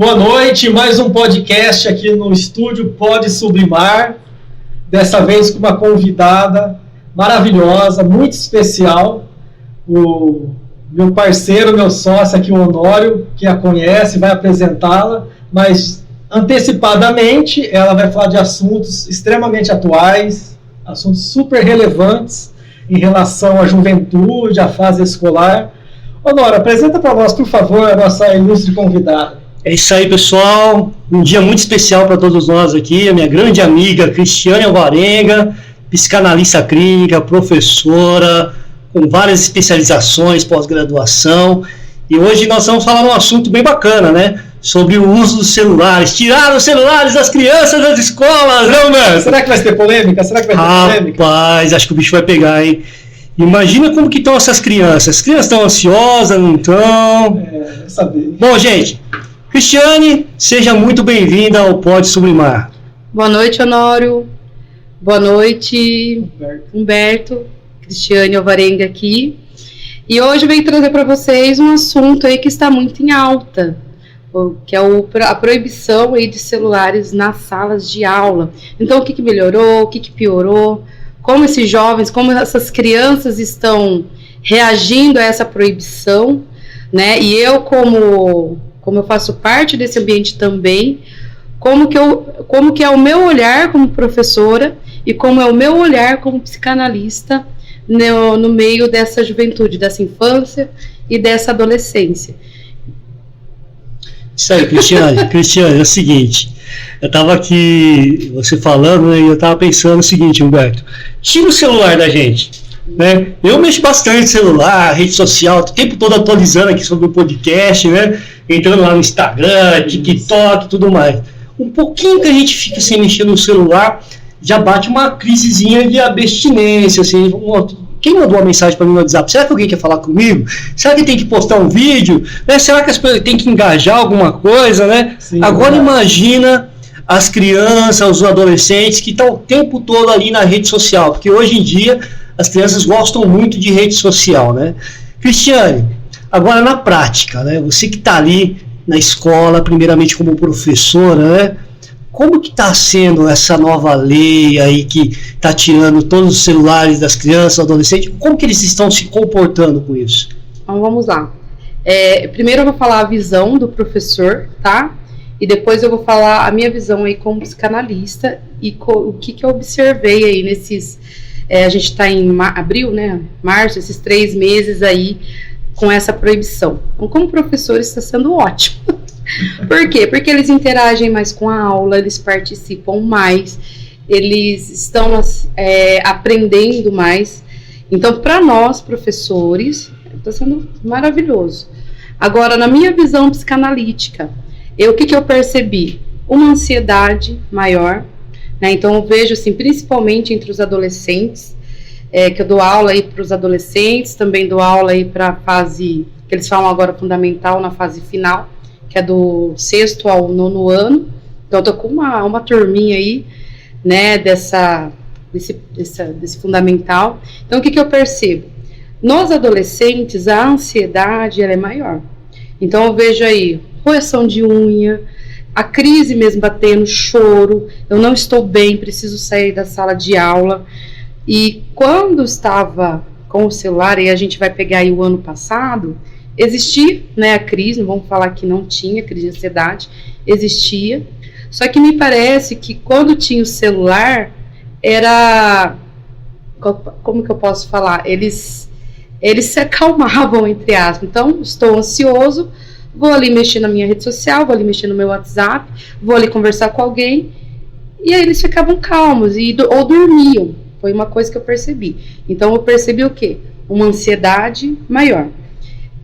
Boa noite, mais um podcast aqui no estúdio Pode Sublimar, dessa vez com uma convidada maravilhosa, muito especial, o meu parceiro, meu sócio aqui, o Honório, que a conhece, vai apresentá-la, mas antecipadamente ela vai falar de assuntos extremamente atuais, assuntos super relevantes em relação à juventude, à fase escolar. Honório, apresenta para nós, por favor, a nossa ilustre convidada. É isso aí, pessoal. Um dia muito especial para todos nós aqui. A minha grande amiga Cristiane Alvarenga, psicanalista clínica, professora, com várias especializações, pós-graduação. E hoje nós vamos falar um assunto bem bacana, né? Sobre o uso dos celulares. Tirar os celulares das crianças das escolas, não, mano? Será que vai ter polêmica? Rapaz, acho que o bicho vai pegar, hein? Imagina como que estão essas crianças. As crianças estão ansiosas, não estão? Eu sabia. Bom, gente, Cristiane, seja muito bem-vinda ao Pode Sublimar. Boa noite, Honório. Boa noite, Humberto. Cristiane Alvarenga aqui. E hoje eu venho trazer para vocês um assunto aí que está muito em alta, que é a proibição aí de celulares nas salas de aula. Então, o que melhorou, o que piorou, como esses jovens, como essas crianças estão reagindo a essa proibição, né? E eu, como eu faço parte desse ambiente também, como que é o meu olhar como professora e como é o meu olhar como psicanalista no meio dessa juventude, dessa infância e dessa adolescência. Isso aí, Cristiane. Cristiane, é o seguinte, eu estava aqui, você falando, né, e eu estava pensando o seguinte, Humberto, tira o celular da gente. Né? Eu mexo bastante no celular, rede social, o tempo todo atualizando aqui sobre o podcast, né? Entrando lá no Instagram, TikTok e tudo mais. Um pouquinho que a gente fica sem mexer no celular, já bate uma crisezinha de abstinência, assim. Quem mandou uma mensagem para mim no WhatsApp? Será que alguém quer falar comigo? Será que tem que postar um vídeo? Né? Será que as pessoas têm que engajar alguma coisa, né? Sim, agora imagina as crianças, os adolescentes que estão o tempo todo ali na rede social, porque hoje em dia as crianças gostam muito de rede social, né? Cristiane, agora na prática, né? Você que está ali na escola, primeiramente como professora, né? Como que está sendo essa nova lei aí que está tirando todos os celulares das crianças, adolescentes? Como que eles estão se comportando com isso? Então vamos lá. Primeiro eu vou falar a visão do professor, tá? E depois eu vou falar a minha visão aí como psicanalista e o que eu observei aí nesses... a gente está em abril, né? Março, esses 3 meses aí com essa proibição. Então, como professor, está sendo ótimo. Por quê? Porque eles interagem mais com a aula, eles participam mais, eles estão aprendendo mais. Então, para nós, professores, está sendo maravilhoso. Agora, na minha visão psicanalítica, o que eu percebi? Uma ansiedade maior, né? Então, eu vejo, assim, principalmente entre os adolescentes, que eu dou aula aí para os adolescentes, também dou aula aí para a fase, que eles falam agora fundamental, na fase final, que é do 6º ao 9º ano. Então, eu tô com uma turminha aí, né, desse fundamental. Então, o que eu percebo? Nos adolescentes, a ansiedade, ela é maior. Então, eu vejo aí roeção de unha, a crise mesmo batendo, choro, eu não estou bem, preciso sair da sala de aula. E quando estava com o celular, e a gente vai pegar aí o ano passado, existia, né, a crise, não vamos falar que não tinha crise de ansiedade, existia, só que me parece que quando tinha o celular, era, como que eu posso falar, eles se acalmavam, entre aspas. Então, estou ansioso, vou ali mexer na minha rede social, vou ali mexer no meu WhatsApp, vou ali conversar com alguém, e aí eles ficavam calmos, ou dormiam. Foi uma coisa que eu percebi. Então, eu percebi o quê? Uma ansiedade maior.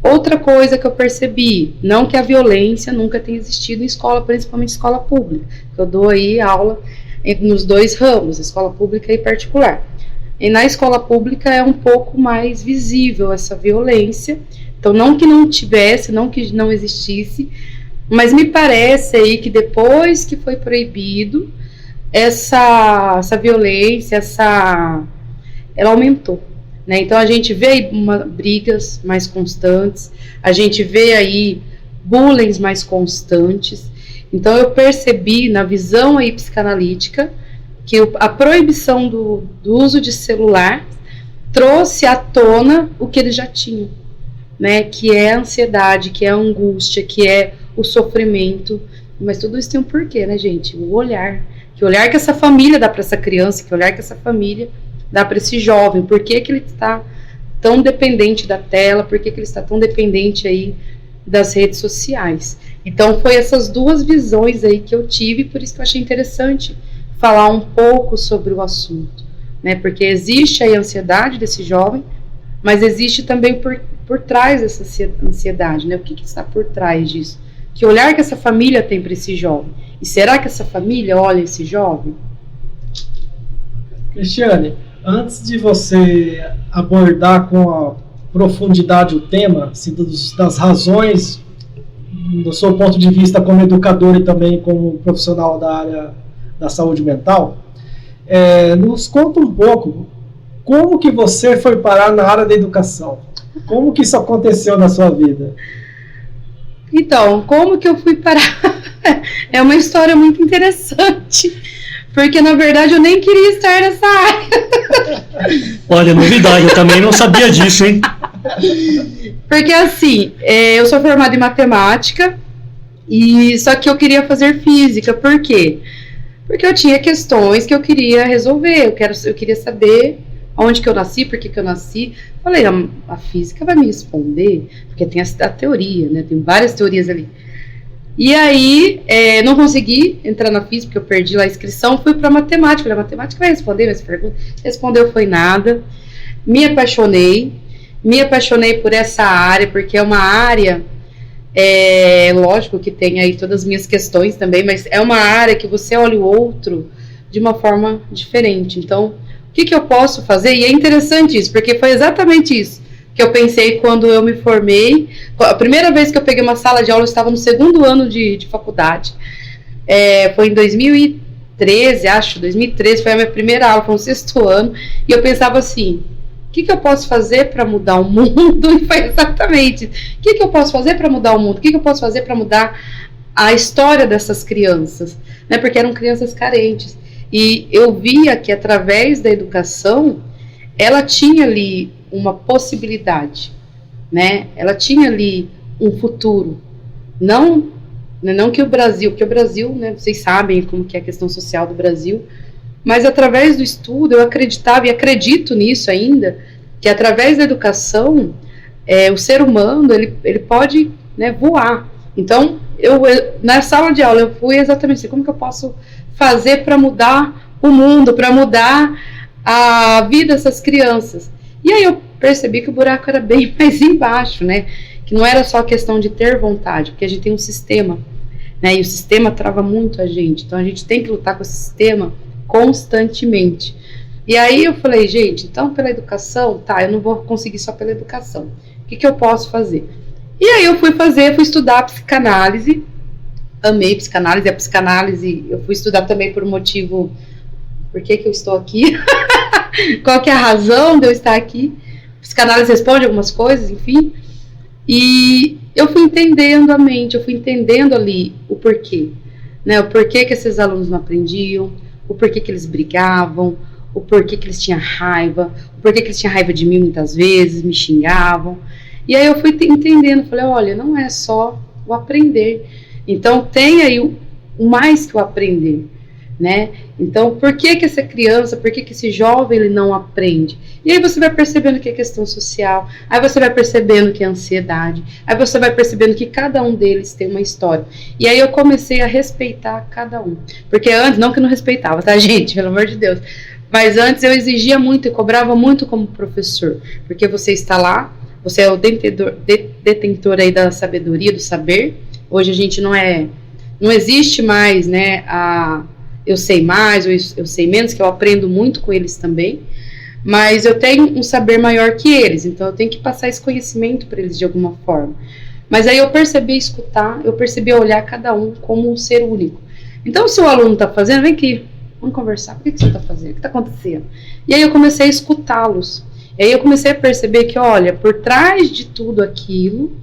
Outra coisa que eu percebi, não que a violência nunca tenha existido em escola, principalmente escola pública. Eu dou aí aula nos 2 ramos, escola pública e particular. E na escola pública é um pouco mais visível essa violência. Então, não que não tivesse, não que não existisse, mas me parece aí que depois que foi proibido, essa violência, ela aumentou. Né? Então a gente vê aí brigas mais constantes, a gente vê aí bullying mais constantes. Então eu percebi na visão aí psicanalítica que a proibição do uso de celular trouxe à tona o que eles já tinham, né? Que é a ansiedade, que é a angústia, que é o sofrimento. Mas tudo isso tem um porquê, né, gente? O olhar. Que olhar que essa família dá para essa criança, que olhar que essa família dá para esse jovem. Por que que ele está tão dependente da tela? Por que que ele está tão dependente aí das redes sociais? Então foi essas duas visões aí que eu tive, por isso que eu achei interessante falar um pouco sobre o assunto, né? Porque existe aí a ansiedade desse jovem, mas existe também por trás dessa ansiedade, né? O que está por trás disso? Que olhar que essa família tem para esse jovem? E será que essa família olha esse jovem? Cristiane, antes de você abordar com a profundidade o tema, assim, das razões, do seu ponto de vista como educador e também como profissional da área da saúde mental, nos conta um pouco como que você foi parar na área da educação. Como que isso aconteceu na sua vida? Então, como que eu fui parar? É uma história muito interessante, porque na verdade eu nem queria estar nessa área. Olha, novidade, eu também não sabia disso, hein? Porque assim, eu sou formada em matemática, e só que eu queria fazer física. Por quê? Porque eu tinha questões que eu queria resolver, eu queria saber onde que eu nasci, por que que eu nasci. Falei, a física vai me responder, porque tem a teoria, né? Tem várias teorias ali. E aí, não consegui entrar na física, porque eu perdi lá a inscrição, fui para matemática. Falei, a matemática vai responder minhas perguntas. Respondeu, foi nada. Me apaixonei por essa área, porque é uma área, lógico que tem aí todas as minhas questões também, mas é uma área que você olha o outro de uma forma diferente. Então, o que eu posso fazer? E é interessante isso, porque foi exatamente isso que eu pensei quando eu me formei. A primeira vez que eu peguei uma sala de aula, eu estava no segundo ano de faculdade. Foi em 2013, acho, 2013, foi a minha primeira aula, foi no sexto ano, e eu pensava assim, o que eu posso fazer para mudar o mundo? E foi exatamente, o que eu posso fazer para mudar o mundo? O que eu posso fazer para mudar a história dessas crianças? Né? Porque eram crianças carentes. E eu via que através da educação, ela tinha ali uma possibilidade, né? Ela tinha ali um futuro. Não que o Brasil, né, vocês sabem como que é a questão social do Brasil, mas através do estudo eu acreditava e acredito nisso ainda, que através da educação o ser humano ele pode, né, voar. Então eu na sala de aula eu fui exatamente assim, como que eu posso fazer para mudar o mundo, para mudar a vida dessas crianças? E aí eu percebi que o buraco era bem mais embaixo, né? Que não era só questão de ter vontade, porque a gente tem um sistema, né? E o sistema trava muito a gente, então a gente tem que lutar com esse sistema constantemente. E aí eu falei, gente, então pela educação, tá, eu não vou conseguir só pela educação. O que eu posso fazer? E aí eu fui estudar psicanálise, amei psicanálise, a psicanálise eu fui estudar também por um motivo, por que eu estou aqui? Qual que é a razão de eu estar aqui? A psicanálise responde algumas coisas, enfim. E eu fui entendendo a mente, eu fui entendendo ali o porquê, né? O porquê que esses alunos não aprendiam, o porquê que eles brigavam, o porquê que eles tinham raiva, o porquê que eles tinham raiva de mim muitas vezes, me xingavam. E aí eu fui entendendo, falei, olha, não é só o aprender. Então tem aí o mais que o aprender, né? Então, por que essa criança, por que esse jovem ele não aprende? E aí você vai percebendo que é questão social, aí você vai percebendo que é ansiedade, aí você vai percebendo que cada um deles tem uma história. E aí eu comecei a respeitar cada um. Porque antes, não que eu não respeitava, tá, gente? Pelo amor de Deus. Mas antes eu exigia muito e cobrava muito como professor. Porque você está lá, você é o detentor aí da sabedoria, do saber. Hoje a gente não existe mais, né, eu sei mais, ou eu sei menos, que eu aprendo muito com eles também, mas eu tenho um saber maior que eles, então eu tenho que passar esse conhecimento para eles de alguma forma. Mas aí eu percebi escutar, eu percebi olhar cada um como um ser único. Então se o aluno está fazendo, vem aqui, vamos conversar, por que você está fazendo, o que está acontecendo? E aí eu comecei a escutá-los, e aí eu comecei a perceber que, olha, por trás de tudo aquilo,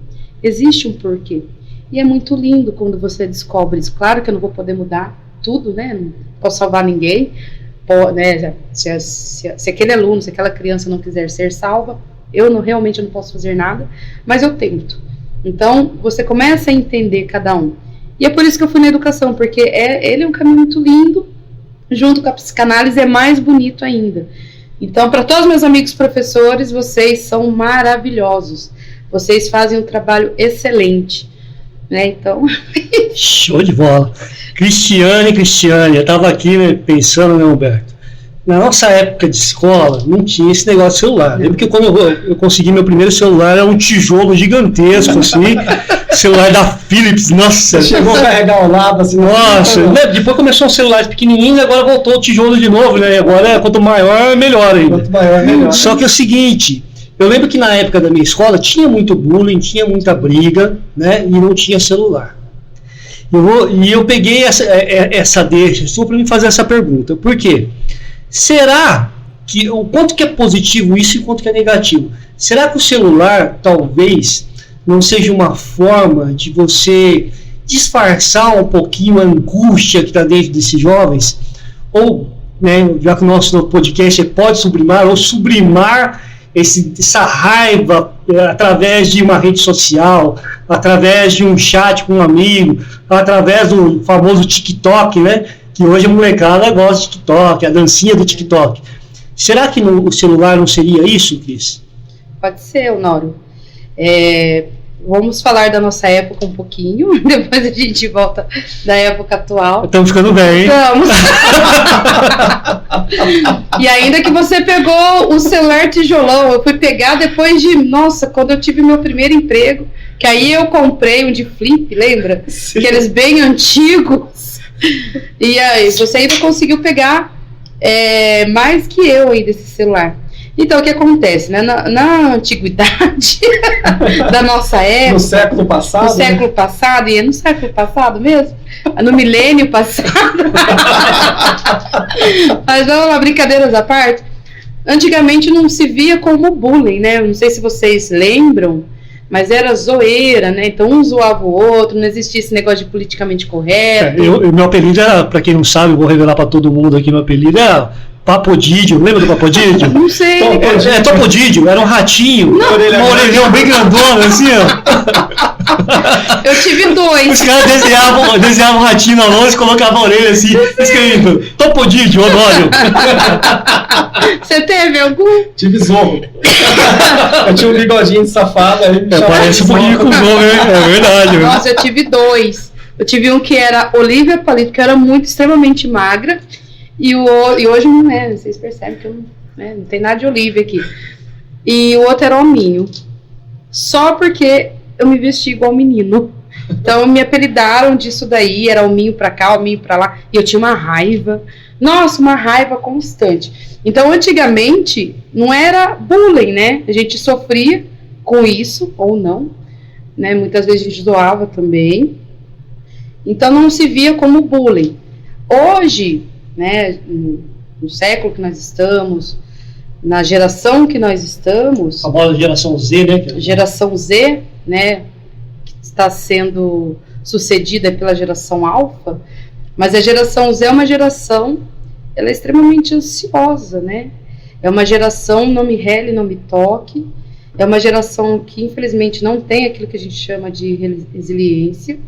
existe um porquê. E é muito lindo quando você descobre isso. Claro que eu não vou poder mudar tudo, né? Não posso salvar ninguém. Né? Se aquele aluno, se aquela criança não quiser ser salva, realmente não posso fazer nada, mas eu tento. Então, você começa a entender cada um. E é por isso que eu fui na educação, porque ele é um caminho muito lindo, junto com a psicanálise é mais bonito ainda. Então, para todos os meus amigos professores, vocês são maravilhosos. Vocês fazem um trabalho excelente. Né? Então... Show de bola. Cristiane, eu estava aqui, né, pensando, né, Humberto? Na nossa época de escola, não tinha esse negócio de celular. Lembro que quando eu consegui meu primeiro celular, era um tijolo gigantesco, assim, celular da Philips, nossa. Você chegou a carregar ao lado, assim. Nossa, né? Depois começou um celular pequenininho, agora voltou o tijolo de novo, né? Agora, quanto maior, melhor ainda. Quanto maior, melhor. Só que é o seguinte, eu lembro que na época da minha escola, tinha muito bullying, tinha muita briga, né? E não tinha celular. Eu peguei essa deixa só para me fazer essa pergunta. Por quê? Será que o quanto que é positivo isso e o quanto que é negativo? Será que o celular talvez não seja uma forma de você disfarçar um pouquinho a angústia que está dentro desses jovens? Ou, né, já que o nosso podcast pode sublimar, ou sublimar essa raiva através de uma rede social, através de um chat com um amigo, através do famoso TikTok, né? Que hoje a molecada gosta de TikTok, a dancinha do TikTok. Será que o celular não seria isso, Cris? Pode ser, Honório. Vamos falar da nossa época um pouquinho, depois a gente volta da época atual. Estamos ficando bem, hein? Estamos. E ainda que você pegou o celular tijolão, eu fui pegar depois quando eu tive meu primeiro emprego, que aí eu comprei um de flip, lembra? Sim. Aqueles bem antigos. E aí, você ainda conseguiu pegar mais que eu aí desse celular. Então, o que acontece, né? Na antiguidade da nossa época... No século passado? No século passado, e é no século passado mesmo? No milênio passado? Mas vamos lá, brincadeiras à parte. Antigamente não se via como bullying, né? Não sei se vocês lembram, mas era zoeira, né? Então um zoava o outro, não existia esse negócio de politicamente correto. Meu apelido era, pra quem não sabe, eu vou revelar pra todo mundo aqui, meu apelido era Papodídio. Lembra do Papodídio? Não sei. Topodídio, era um ratinho, uma orelhão bem grandona, assim, ó. Eu tive 2. Os caras desenhavam um ratinho na lousa e colocavam a orelha assim, escrevendo Topodídio, Honório. Você teve algum? Tive Zorro. Eu tinha um bigodinho de safado. Parece um pouquinho com o Zorro, é verdade. Nossa, eu tive 2. Eu tive um que era Olivia Palito, que era muito, extremamente magra. E hoje não é, vocês percebem que não tem nada de Olivia aqui. E o outro era Hominho. Só porque eu me vesti igual menino. Então me apelidaram disso daí, era Hominho pra cá, Hominho pra lá. E eu tinha uma raiva. Nossa, uma raiva constante. Então antigamente não era bullying, né? A gente sofria com isso, ou não. Né? Muitas vezes a gente doava também. Então não se via como bullying. Hoje, né, no século que nós estamos, na geração que nós estamos, a famosa geração Z, né? Geração Z, né, que está sendo sucedida pela geração Alfa, mas a geração Z é uma geração, ela é extremamente ansiosa, né? É uma geração não me rele, não me toque, é uma geração que infelizmente não tem aquilo que a gente chama de resiliência.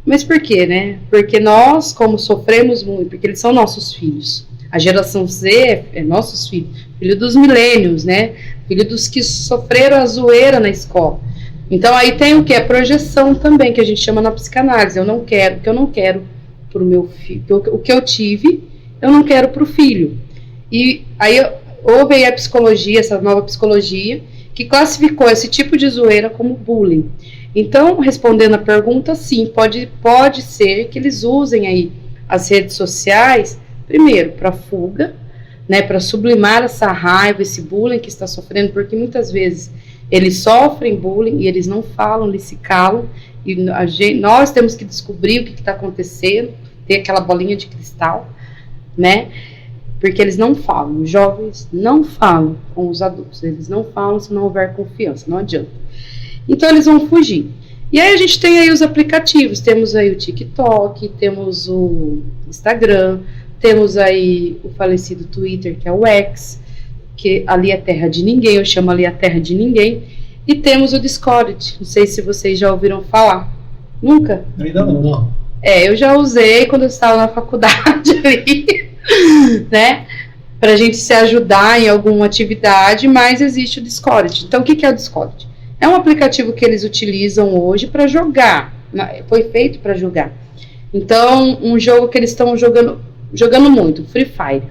Mas por quê, né? Porque nós, como sofremos muito, porque eles são nossos filhos. A geração Z é nossos filhos, filho dos milênios, né? Filho dos que sofreram a zoeira na escola. Então aí tem o que? A projeção também, que a gente chama na psicanálise. Eu não quero, o que eu não quero para o meu filho. O que eu tive, eu não quero para o filho. E aí houve aí a psicologia, essa nova psicologia, que classificou esse tipo de zoeira como bullying. Então, respondendo a pergunta, sim, pode ser que eles usem aí as redes sociais, primeiro, para fuga, né, para sublimar essa raiva, esse bullying que está sofrendo, porque muitas vezes eles sofrem bullying e eles não falam, eles se calam, e nós temos que descobrir o que está acontecendo, ter aquela bolinha de cristal, né, porque eles não falam, os jovens não falam com os adultos, eles não falam se não houver confiança, não adianta. Então eles vão fugir. E aí a gente tem aí os aplicativos, temos aí o TikTok, temos o Instagram, temos aí o falecido Twitter, que é o X, que ali é terra de ninguém, eu chamo ali a terra de ninguém, e temos o Discord, não sei se vocês já ouviram falar. Nunca? Ainda não. Eu já usei quando eu estava na faculdade ali, né? Pra gente se ajudar em alguma atividade, mas existe o Discord. Então, o que é o Discord? É um aplicativo que eles utilizam hoje para jogar. Foi feito para jogar. Então, um jogo que eles estão jogando muito, Free Fire.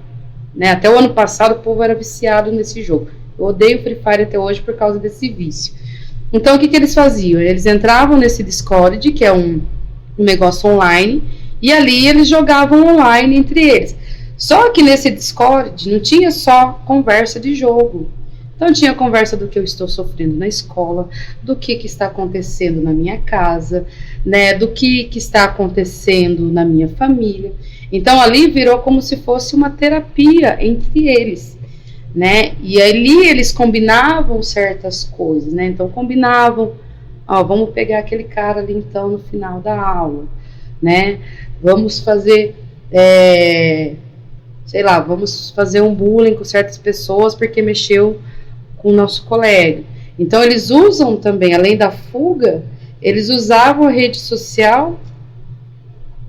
Né? Até o ano passado, o povo era viciado nesse jogo. Eu odeio Free Fire até hoje por causa desse vício. Então, o que eles faziam? Eles entravam nesse Discord, que é um negócio online, e ali eles jogavam online entre eles. Só que nesse Discord não tinha só conversa de jogo. Então tinha conversa do que eu estou sofrendo na escola, do que está acontecendo na minha casa, né, do que está acontecendo na minha família. Então ali virou como se fosse uma terapia entre eles, né? E ali eles combinavam certas coisas, né? Então combinavam, vamos pegar aquele cara ali então no final da aula, né? Vamos fazer, vamos fazer um bullying com certas pessoas porque mexeu com o nosso colega. Então eles usam também, além da fuga, eles usavam a rede social,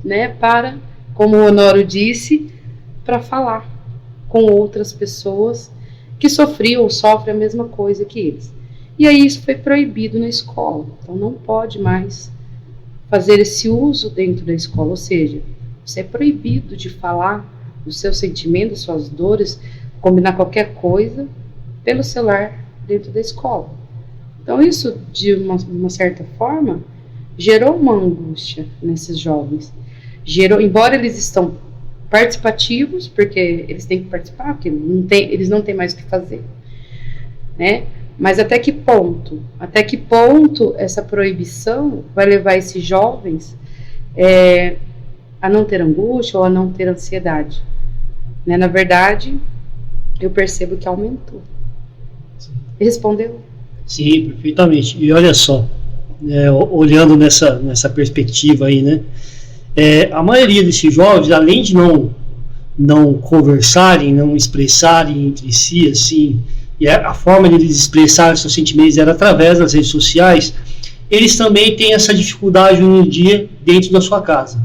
né, para, como o Honório disse, para falar com outras pessoas que sofriam ou sofrem a mesma coisa que eles. E aí isso foi proibido na escola. Então não pode mais fazer esse uso dentro da escola, ou seja, você é proibido de falar os seus sentimentos, suas dores, combinar qualquer coisa pelo celular dentro da escola. Então isso, de uma certa forma, gerou uma angústia nesses jovens. Embora eles estão participativos, porque eles têm que participar, porque eles não têm mais o que fazer, né? Mas até que ponto essa proibição vai levar esses jovens a não ter angústia ou a não ter ansiedade, né? Na verdade, eu percebo que aumentou. Respondeu? Sim, perfeitamente. E olha só, olhando nessa perspectiva aí, né? A maioria desses jovens, além de não conversarem, não expressarem entre si, assim, e a forma de eles expressarem seus sentimentos era através das redes sociais, eles também têm essa dificuldade hoje em dia dentro da sua casa.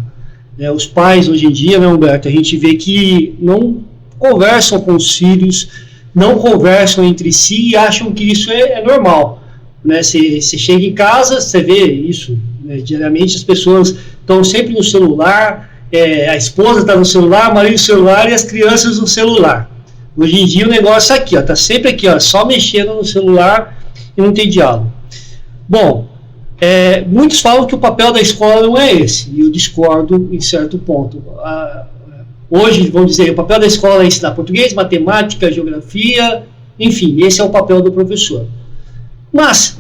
Os pais hoje em dia, né, Humberto, a gente vê que não conversam com os filhos, não conversam entre si e acham que isso é normal. Né? Você chega em casa, você vê isso, né? Diariamente as pessoas estão sempre no celular, a esposa está no celular, o marido no celular e as crianças no celular. Hoje em dia o negócio é aqui, está sempre aqui, só mexendo no celular e não tem diálogo. Bom, muitos falam que o papel da escola não é esse, e eu discordo em certo ponto. Hoje, vamos dizer, o papel da escola é ensinar português, matemática, geografia, enfim, esse é o papel do professor. Mas,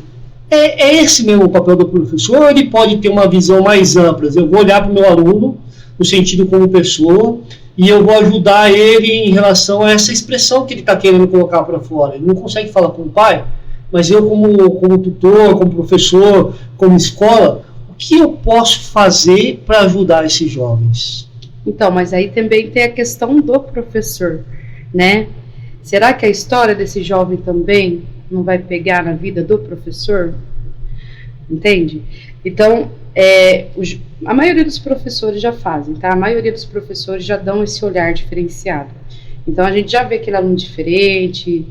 é esse mesmo o papel do professor, ou ele pode ter uma visão mais ampla? Eu vou olhar para o meu aluno, no sentido como pessoa, e eu vou ajudar ele em relação a essa expressão que ele está querendo colocar para fora. Ele não consegue falar com o pai, mas eu como tutor, como professor, como escola, o que eu posso fazer para ajudar esses jovens? Então, mas aí também tem a questão do professor, né? Será que a história desse jovem também não vai pegar na vida do professor? Entende? Então, a maioria dos professores já fazem, tá? A maioria dos professores já dão esse olhar diferenciado. Então, a gente já vê aquele aluno diferente,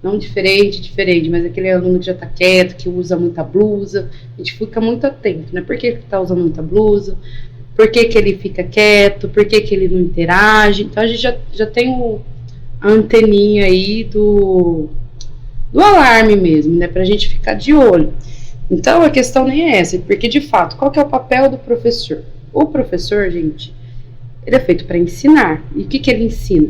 não diferente, mas aquele aluno que já tá quieto, que usa muita blusa. A gente fica muito atento, né? Por que ele tá usando muita blusa? Por que ele fica quieto? Por que ele não interage? Então, a gente já tem a anteninha aí do alarme mesmo, né? Pra gente ficar de olho. Então, a questão nem é essa, porque, de fato, qual que é o papel do professor? O professor, gente, ele é feito para ensinar. E o que ele ensina?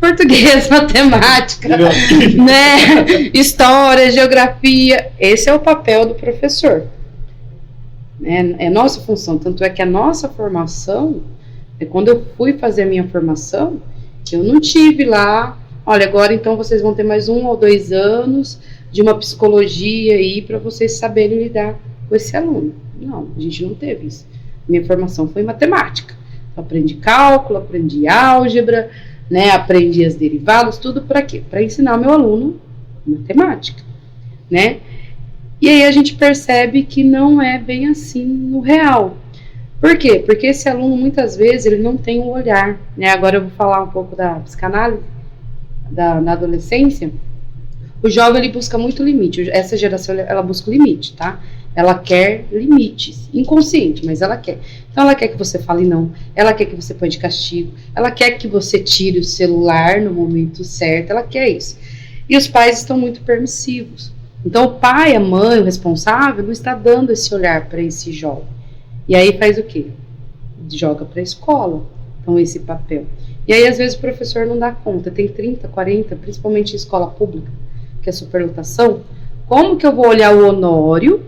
Português, matemática, né? História, geografia. Esse é o papel do professor. É nossa função. Tanto é que a nossa formação, quando eu fui fazer a minha formação, eu não tive lá, olha, agora então vocês vão ter mais 1 ou 2 anos de uma psicologia aí para vocês saberem lidar com esse aluno. Não, a gente não teve isso. Minha formação foi em matemática. Eu aprendi cálculo, aprendi álgebra, né, aprendi as derivadas, tudo para quê? Para ensinar meu aluno matemática, né? E aí a gente percebe que não é bem assim no real. Por quê? Porque esse aluno, muitas vezes, ele não tem um olhar, né? Agora eu vou falar um pouco da psicanálise, na adolescência. O jovem, ele busca muito limite. Essa geração, ela busca limite, tá? Ela quer limites, inconsciente, mas ela quer. Então ela quer que você fale não, ela quer que você põe de castigo, ela quer que você tire o celular no momento certo, ela quer isso. E os pais estão muito permissivos. Então o pai, a mãe, o responsável, não está dando esse olhar para esse jovem. E aí faz o quê? Joga para a escola, então esse papel. E aí às vezes o professor não dá conta, tem 30, 40, principalmente em escola pública, que é superlotação. Como que eu vou olhar o Honório,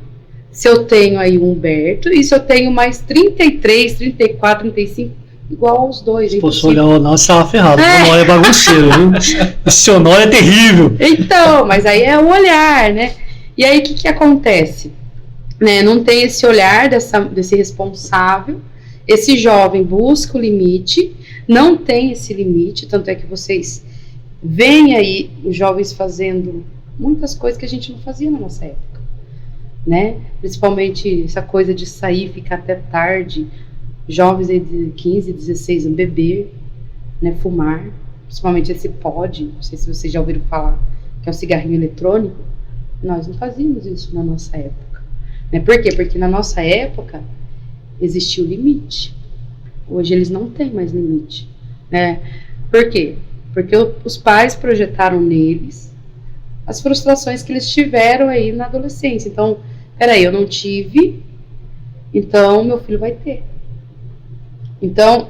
se eu tenho aí o Humberto, e se eu tenho mais 33, 34, 35, igual aos dois? Se fosse olhar o Honório, você estava ferrado. O Honório é bagunceiro, viu? Esse Honório é terrível. Então, mas aí é o olhar, né? E aí o que acontece? Né? Não tem esse olhar desse responsável, esse jovem busca o limite, não tem esse limite, tanto é que vocês veem aí os jovens fazendo muitas coisas que a gente não fazia na nossa época, né? Principalmente essa coisa de sair, ficar até tarde, jovens aí de 15, 16 anos, beber, né, fumar, principalmente esse pod, não sei se vocês já ouviram falar, que é o cigarrinho eletrônico. Nós não fazíamos isso na nossa época, né? Por quê? Porque na nossa época existia o limite. Hoje eles não têm mais limite, né? Por quê? Porque os pais projetaram neles as frustrações que eles tiveram aí na adolescência. Então, peraí, eu não tive, então meu filho vai ter. Então,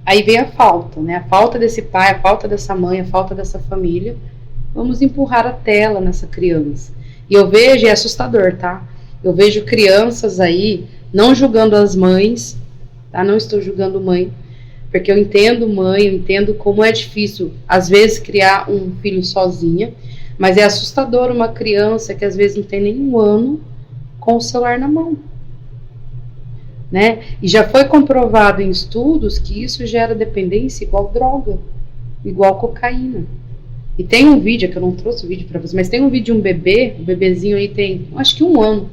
aí vem a falta, né? A falta desse pai, a falta dessa mãe, a falta dessa família. Vamos empurrar a tela nessa criança. E eu vejo, é assustador, tá? Eu vejo crianças aí, não julgando as mães, tá? Não estou julgando mãe, porque eu entendo mãe, eu entendo como é difícil, às vezes, criar um filho sozinha, mas é assustador uma criança que às vezes não tem nem um ano com o celular na mão, né? E já foi comprovado em estudos que isso gera dependência igual droga, igual cocaína. E tem um vídeo, que eu não trouxe o vídeo para vocês, mas tem um vídeo de um bebê, o bebezinho aí tem, acho que 1 ano,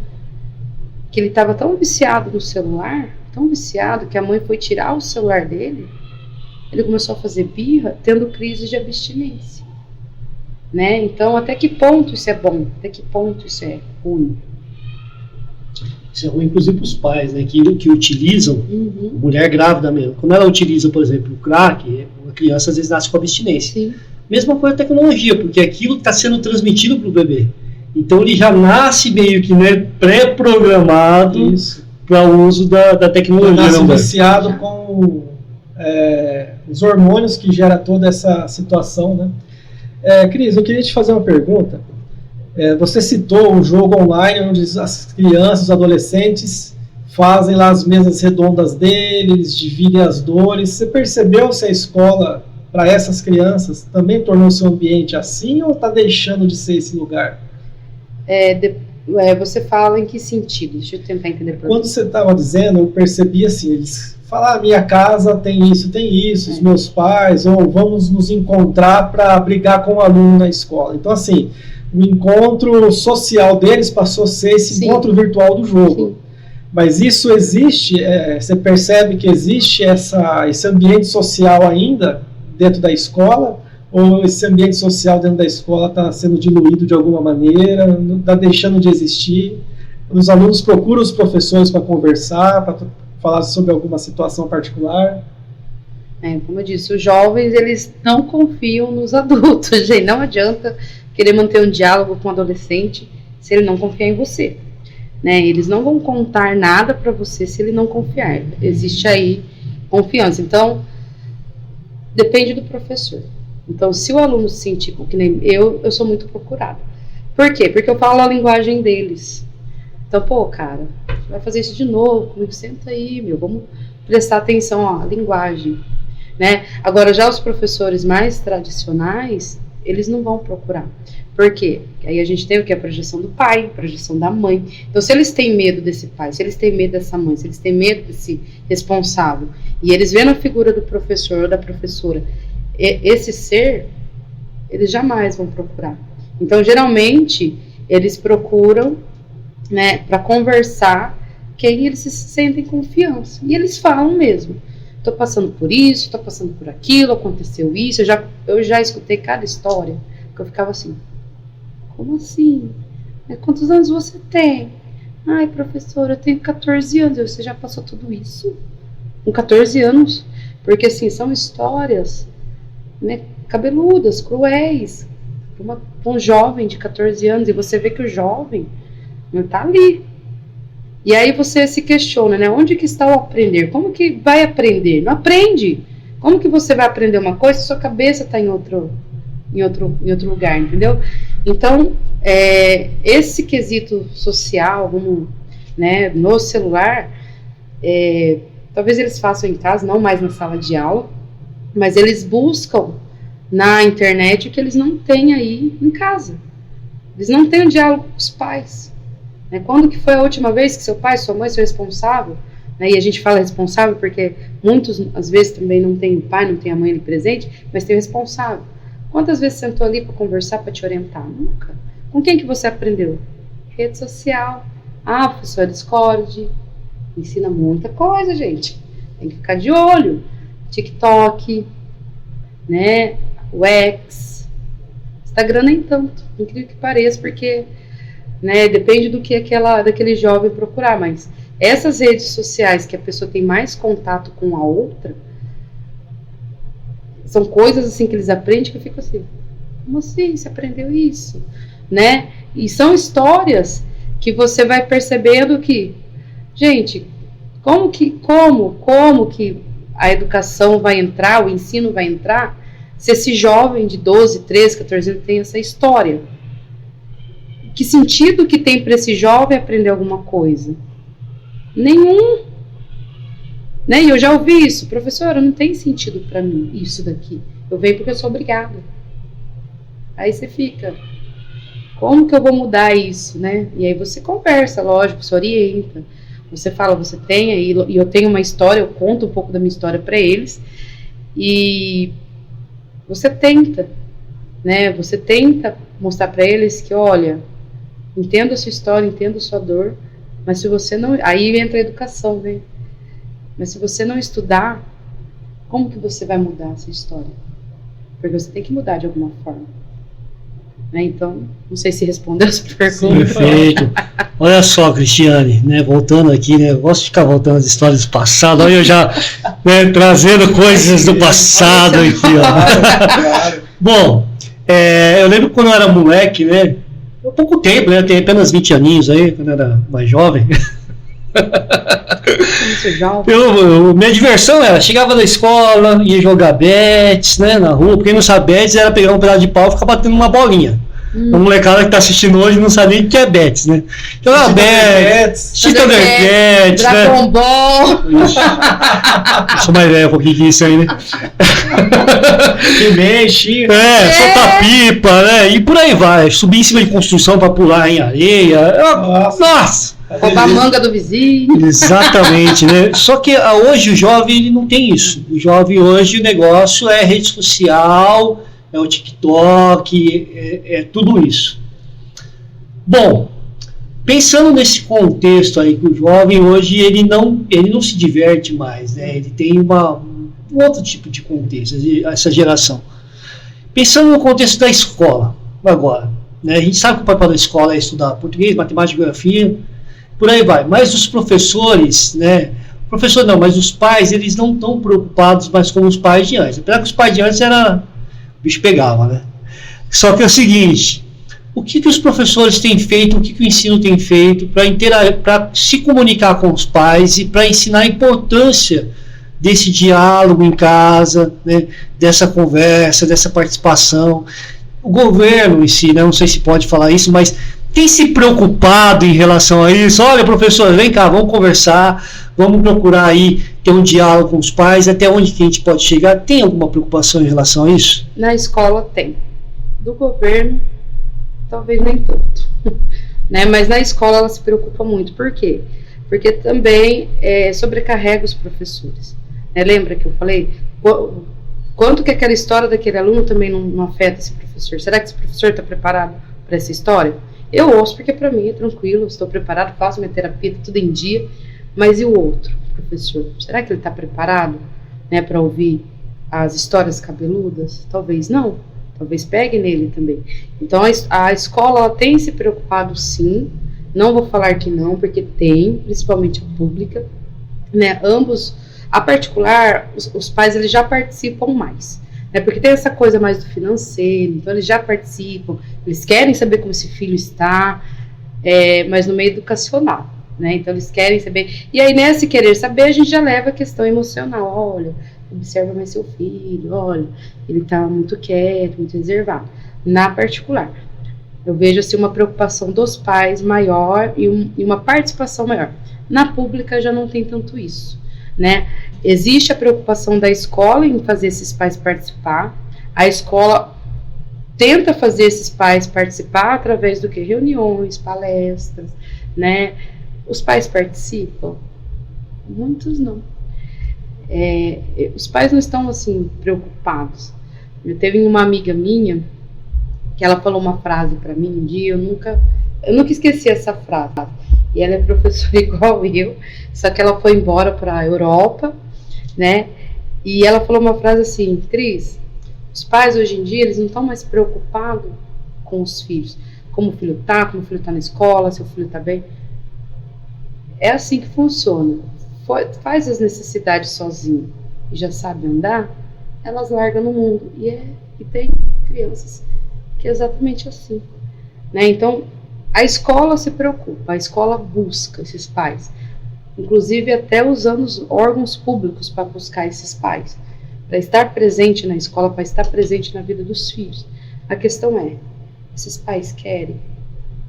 que ele estava tão viciado no celular, tão viciado, que a mãe foi tirar o celular dele, ele começou a fazer birra, tendo crise de abstinência, né? Então, até que ponto isso é bom? Até que ponto isso é ruim? Isso é ruim, inclusive, para os pais, né, que utilizam, mulher grávida mesmo, quando ela utiliza, por exemplo, o crack, a criança às vezes nasce com abstinência. Sim. Mesma coisa a tecnologia, porque aquilo está sendo transmitido para o bebê. Então ele já nasce meio que, né, pré-programado para o uso da tecnologia. Nasce viciado com os hormônios que gera toda essa situação, né? Cris, eu queria te fazer uma pergunta. Você citou um jogo online onde as crianças, os adolescentes fazem lá as mesas redondas deles, dividem as dores. Você percebeu se a escola, para essas crianças, também tornou seu ambiente assim ou está deixando de ser esse lugar? Você fala em que sentido? Deixa eu tentar entender. Quando você estava dizendo, eu percebi assim, eles falam, minha casa tem isso, os meus pais, ou vamos nos encontrar para brigar com o aluno na escola. Então, assim, o encontro social deles passou a ser esse encontro virtual do jogo. Sim. Mas isso existe, você percebe que existe esse ambiente social ainda dentro da escola, ou esse ambiente social dentro da escola está sendo diluído de alguma maneira, está deixando de existir? Os alunos procuram os professores para conversar, para falar sobre alguma situação particular? Como eu disse, os jovens, eles não confiam nos adultos, gente. Não adianta querer manter um diálogo com um adolescente se ele não confiar em você, né? Eles não vão contar nada para você se ele não confiar. Existe aí confiança. Então, depende do professor. Então, se o aluno se sentir, que nem eu sou muito procurada. Por quê? Porque eu falo a linguagem deles. Então, cara, você vai fazer isso de novo comigo? Senta aí, vamos prestar atenção à linguagem, né? Agora, já os professores mais tradicionais, eles não vão procurar. Por quê? Aí a gente tem o que? A projeção do pai, a projeção da mãe. Então, se eles têm medo desse pai, se eles têm medo dessa mãe, se eles têm medo desse responsável, e eles vêem a figura do professor ou da professora, esse ser, eles jamais vão procurar. Então, geralmente, eles procuram, né, para conversar quem eles se sentem confiança. E eles falam mesmo. Estou passando por isso, estou passando por aquilo, aconteceu isso. Eu já escutei cada história, que eu ficava assim, como assim? Quantos anos você tem? Ai, professora, eu tenho 14 anos. Você já passou tudo isso? Com 14 anos? Porque, assim, são histórias, né, cabeludas, cruéis, para um jovem de 14 anos. E você vê que o jovem não está ali. E aí você se questiona, né? Onde que está o aprender? Como que vai aprender? Não aprende. Como que você vai aprender uma coisa se sua cabeça está em outro lugar, entendeu? Então, esse quesito social, né, no celular, talvez eles façam em casa, não mais na sala de aula, mas eles buscam na internet o que eles não têm aí em casa. Eles não têm um diálogo com os pais. Né? Quando que foi a última vez que seu pai, sua mãe, seu responsável, né? E a gente fala responsável porque muitos, às vezes, também não tem o pai, não tem a mãe ali presente, mas tem o responsável. Quantas vezes sentou ali para conversar, para te orientar? Nunca. Com quem que você aprendeu? Rede social. Ah, professor, Discord. Ensina muita coisa, gente. Tem que ficar de olho. TikTok, né? O X. Instagram nem tanto, incrível que pareça, porque, né, depende do que daquele jovem procurar, mas essas redes sociais que a pessoa tem mais contato com a outra, são coisas assim que eles aprendem que eu fico assim, como assim? Você aprendeu isso? Né? E são histórias que você vai percebendo que, gente, como que a educação vai entrar, o ensino vai entrar, se esse jovem de 12, 13, 14 anos tem essa história? Que sentido que tem para esse jovem aprender alguma coisa? Nenhum. Né? E eu já ouvi isso, professora, não tem sentido para mim isso daqui. Eu venho porque eu sou obrigada. Aí você fica, como que eu vou mudar isso, né? E aí você conversa, lógico, você orienta. Você fala, você tem aí, e eu tenho uma história, eu conto um pouco da minha história para eles. E você tenta, né? Você tenta mostrar para eles que, olha, entendo a sua história, entendo a sua dor, mas se você não... Aí entra a educação, né? Mas se você não estudar, como que você vai mudar essa história? Porque você tem que mudar de alguma forma. Né? Então, não sei se respondeu essa pergunta. Perfeito. Olha só, Cristiane, né, voltando aqui, né, eu gosto de ficar voltando às histórias do passado, olha eu já, né, trazendo coisas do passado aqui, ó. Bom, eu lembro quando eu era moleque, né, há pouco tempo, né, eu tenho apenas 20 aninhos aí, quando eu era mais jovem. Minha diversão era, chegava da escola, ia jogar bets, né, na rua. Quem não sabe bets era pegar um pedaço de pau e ficar batendo uma bolinha. A molecada que tá assistindo hoje não sabe nem o que é bets, né? Jogar bets, Thundercats, Dragon Ball. Sou mais velho um pouquinho que isso aí, né? Que mexe. Soltar pipa, né? E por aí vai. Subir em cima de construção pra pular em areia. Nossa! Roubar a manga do vizinho. Exatamente, né? Só que hoje o jovem ele não tem isso. O jovem hoje o negócio é rede social, é o TikTok, é tudo isso. Bom, pensando nesse contexto aí que o jovem hoje ele não se diverte mais, né? Ele tem um outro tipo de contexto, essa geração. Pensando no contexto da escola agora, né? A gente sabe que o papel da escola é estudar português, matemática, geografia, por aí vai. Mas os professores, né? Professor não, mas os pais, eles não estão preocupados mais com os pais de antes. Apesar que os pais de antes o bicho pegava, né? Só que é o seguinte, o que os professores têm feito, o que o ensino tem feito para se comunicar com os pais e para ensinar a importância desse diálogo em casa, né? Dessa conversa, dessa participação. O governo em si, né? Não sei se pode falar isso, mas tem se preocupado em relação a isso? Olha, professor, vem cá, vamos conversar, vamos procurar aí ter um diálogo com os pais, até onde que a gente pode chegar? Tem alguma preocupação em relação a isso? Na escola tem. Do governo, talvez nem tanto. Né? Mas na escola ela se preocupa muito. Por quê? Porque também sobrecarrega os professores. Né? Lembra que eu falei? Quanto que aquela história daquele aluno também não afeta esse professor? Será que esse professor está preparado para essa história? Eu ouço porque para mim é tranquilo, estou preparado, faço minha terapia, tudo em dia. Mas e o outro professor? Será que ele está preparado, né, para ouvir as histórias cabeludas? Talvez não. Talvez pegue nele também. Então a escola ela tem se preocupado sim. Não vou falar que não, porque tem, principalmente a pública. Né? Ambos, a particular, os pais eles já participam mais. Né? Porque tem essa coisa mais do financeiro, então eles já participam, eles querem saber como esse filho está, mas no meio educacional. Né? Então eles querem saber. E aí nesse querer saber, a gente já leva a questão emocional. Olha, observa mais seu filho, olha, ele está muito quieto, muito reservado. Na particular, eu vejo assim, uma preocupação dos pais maior e uma participação maior. Na pública já não tem tanto isso, né? Existe a preocupação da escola em fazer esses pais participar. A escola tenta fazer esses pais participar através do que? Reuniões, palestras, né? Os pais participam? Muitos não. Os pais não estão assim preocupados. Eu teve uma amiga minha que ela falou uma frase para mim um dia, eu nunca esqueci essa frase. E ela é professora igual eu, só que ela foi embora para a Europa, né? E ela falou uma frase assim: Cris, os pais hoje em dia eles não estão mais preocupados com os filhos, como o filho tá na escola, se o filho tá bem. É assim que funciona. Faz as necessidades sozinho e já sabe andar, elas largam no mundo. E tem crianças que é exatamente assim. Né? Então, a escola se preocupa, a escola busca esses pais. Inclusive até usando os órgãos públicos para buscar esses pais. Para estar presente na escola, para estar presente na vida dos filhos. A questão é, esses pais querem?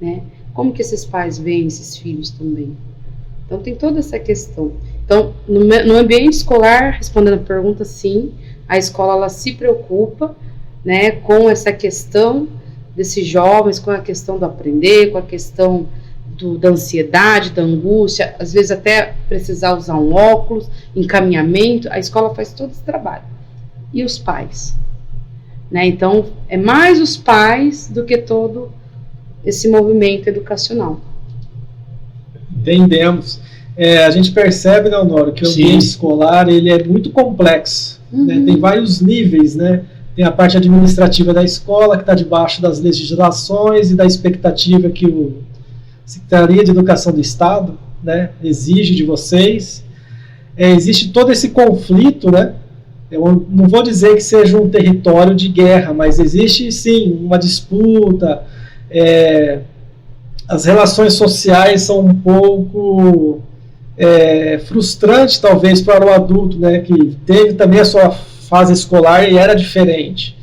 Né? Como que esses pais veem esses filhos também? Então tem toda essa questão. Então, no ambiente escolar, respondendo a pergunta, sim, a escola ela se preocupa, né, com essa questão desses jovens, com a questão do aprender, com a questão da ansiedade, da angústia, às vezes até precisar usar um óculos, encaminhamento, a escola faz todo esse trabalho. E os pais? Né, então, é mais os pais do que todo esse movimento educacional. Entendemos. A gente percebe, Leonora, que o ambiente escolar ele é muito complexo. Né? Tem vários níveis, né? Tem a parte administrativa da escola, que está debaixo das legislações e da expectativa que a Secretaria de Educação do Estado, né, exige de vocês. Existe todo esse conflito, né? Eu não vou dizer que seja um território de guerra, mas existe, sim, uma disputa. As relações sociais são um pouco frustrantes, talvez, para o adulto, né, que teve também a sua fase escolar e era diferente.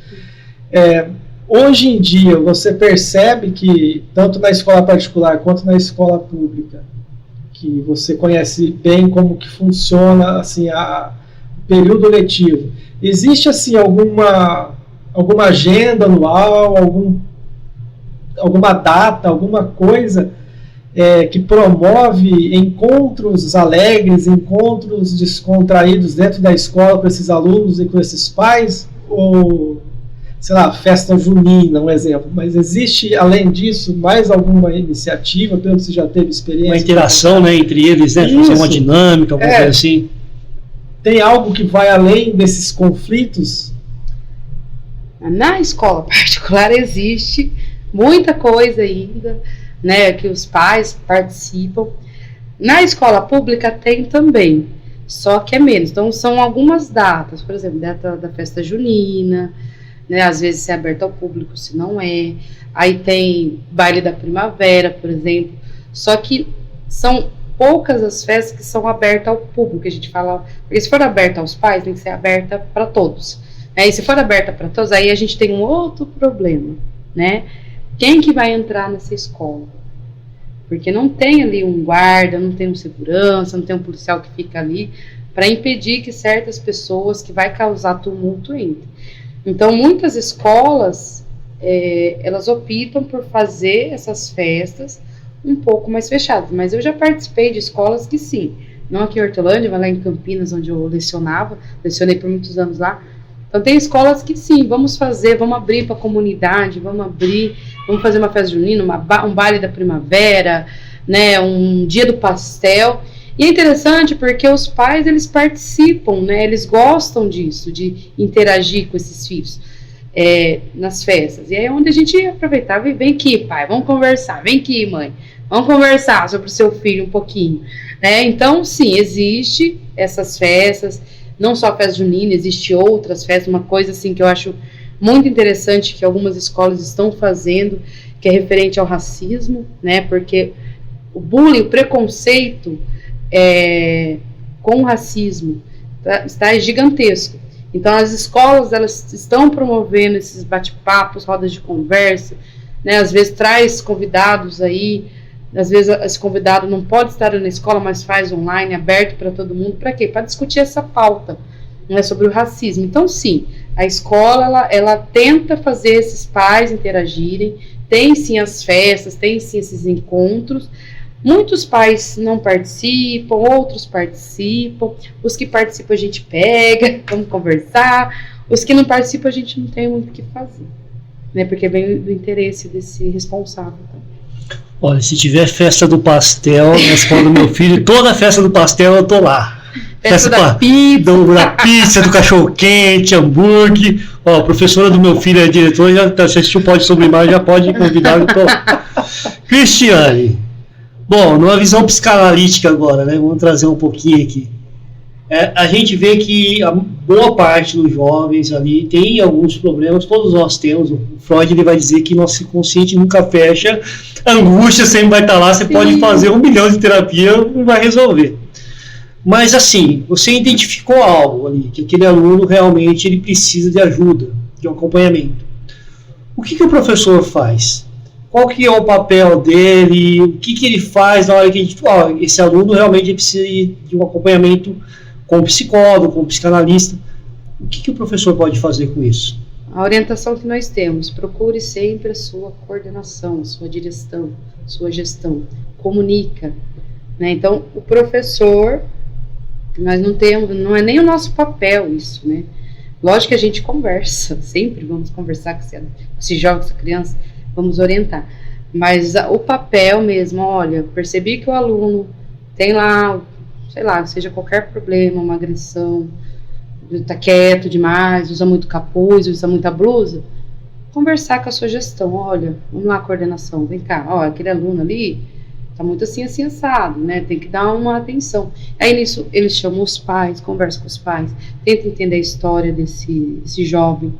Hoje em dia, você percebe que, tanto na escola particular quanto na escola pública, que você conhece bem como que funciona assim, o período letivo, existe assim, alguma agenda anual, alguma data, alguma coisa que promove encontros alegres, encontros descontraídos dentro da escola com esses alunos e com esses pais? Ou, sei lá, festa junina, um exemplo. Mas existe, além disso, mais alguma iniciativa, pelo que você já teve experiência? Uma interação, né, entre eles, né? Fazer uma dinâmica, alguma coisa assim. Tem algo que vai além desses conflitos? Na escola particular existe muita coisa ainda, né, que os pais participam. Na escola pública tem também, só que é menos. Então são algumas datas, por exemplo, data da festa junina, né, às vezes se é aberto ao público, se não é. Aí tem baile da primavera, por exemplo. Só que são poucas as festas que são abertas ao público, a gente fala, porque se for aberta aos pais, tem que ser aberta para todos. E se for aberta para todos, aí a gente tem um outro problema, né? Quem que vai entrar nessa escola? Porque não tem ali um guarda, não tem um segurança, não tem um policial que fica ali para impedir que certas pessoas que vai causar tumulto entrem. Então, muitas escolas elas optam por fazer essas festas um pouco mais fechadas. Mas eu já participei de escolas que sim, não aqui em Hortolândia, mas lá em Campinas, onde eu lecionei por muitos anos lá. Então tem escolas que sim, vamos abrir para a comunidade, vamos fazer uma festa junina, um baile da primavera, né, um dia do pastel. E é interessante porque os pais, eles participam, né, eles gostam disso, de interagir com esses filhos nas festas. E é onde a gente aproveitava e vem aqui, pai, vamos conversar, vem aqui, mãe, vamos conversar sobre o seu filho um pouquinho. Né? Então, sim, existe essas festas, não só a festa junina, existe outras festas, uma coisa assim que eu acho muito interessante que algumas escolas estão fazendo, que é referente ao racismo, né? Porque o bullying, o preconceito com o racismo está gigantesco. Então as escolas, elas estão promovendo esses bate-papos, rodas de conversa, né? Às vezes traz convidados aí, às vezes esse convidado não pode estar na escola, mas faz online, aberto para todo mundo. Para quê? Para discutir essa pauta, né, sobre o racismo. Então sim, a escola ela tenta fazer esses pais interagirem, tem sim as festas, tem sim esses encontros. Muitos pais não participam, outros participam. Os que participam a gente pega, vamos conversar. Os que não participam a gente não tem muito o que fazer, né? Porque vem do interesse desse responsável. Olha, se tiver festa do pastel na escola do meu filho, toda festa do pastel eu tô lá. Festa da pizza, do cachorro-quente, hambúrguer. Ó, a professora do meu filho é diretora, já assistiu o Pode Sublimar, já pode convidar, eu tô lá. Cristiane. Bom, numa visão psicanalítica agora, né? Vamos trazer um pouquinho aqui. A gente vê que a boa parte dos jovens ali tem alguns problemas, todos nós temos. O Freud ele vai dizer que nosso inconsciente nunca fecha, a angústia sempre vai estar lá, você pode fazer 1 milhão de terapia, não vai resolver. Mas assim, você identificou algo ali, que aquele aluno realmente ele precisa de ajuda, de um acompanhamento. O que o professor faz? Qual que é o papel dele? O que ele faz na hora que a gente esse aluno realmente precisa de um acompanhamento com o psicólogo, com o psicanalista? O que o professor pode fazer com isso? A orientação que nós temos, procure sempre a sua coordenação, a sua direção, a sua gestão, comunica, né? Então, o professor, nós não temos, não é nem o nosso papel isso, né? Lógico que a gente conversa, sempre vamos conversar com esse jovem, com essa criança, vamos orientar, mas o papel mesmo, olha, percebi que o aluno tem lá, sei lá, seja qualquer problema, uma agressão, está quieto demais, usa muito capuz, usa muita blusa, conversar com a sua gestão, olha, vamos lá, coordenação, vem cá, ó, aquele aluno ali está muito assim assado, né, tem que dar uma atenção. Aí nisso eles chamam os pais, conversam com os pais, tenta entender a história desse jovem.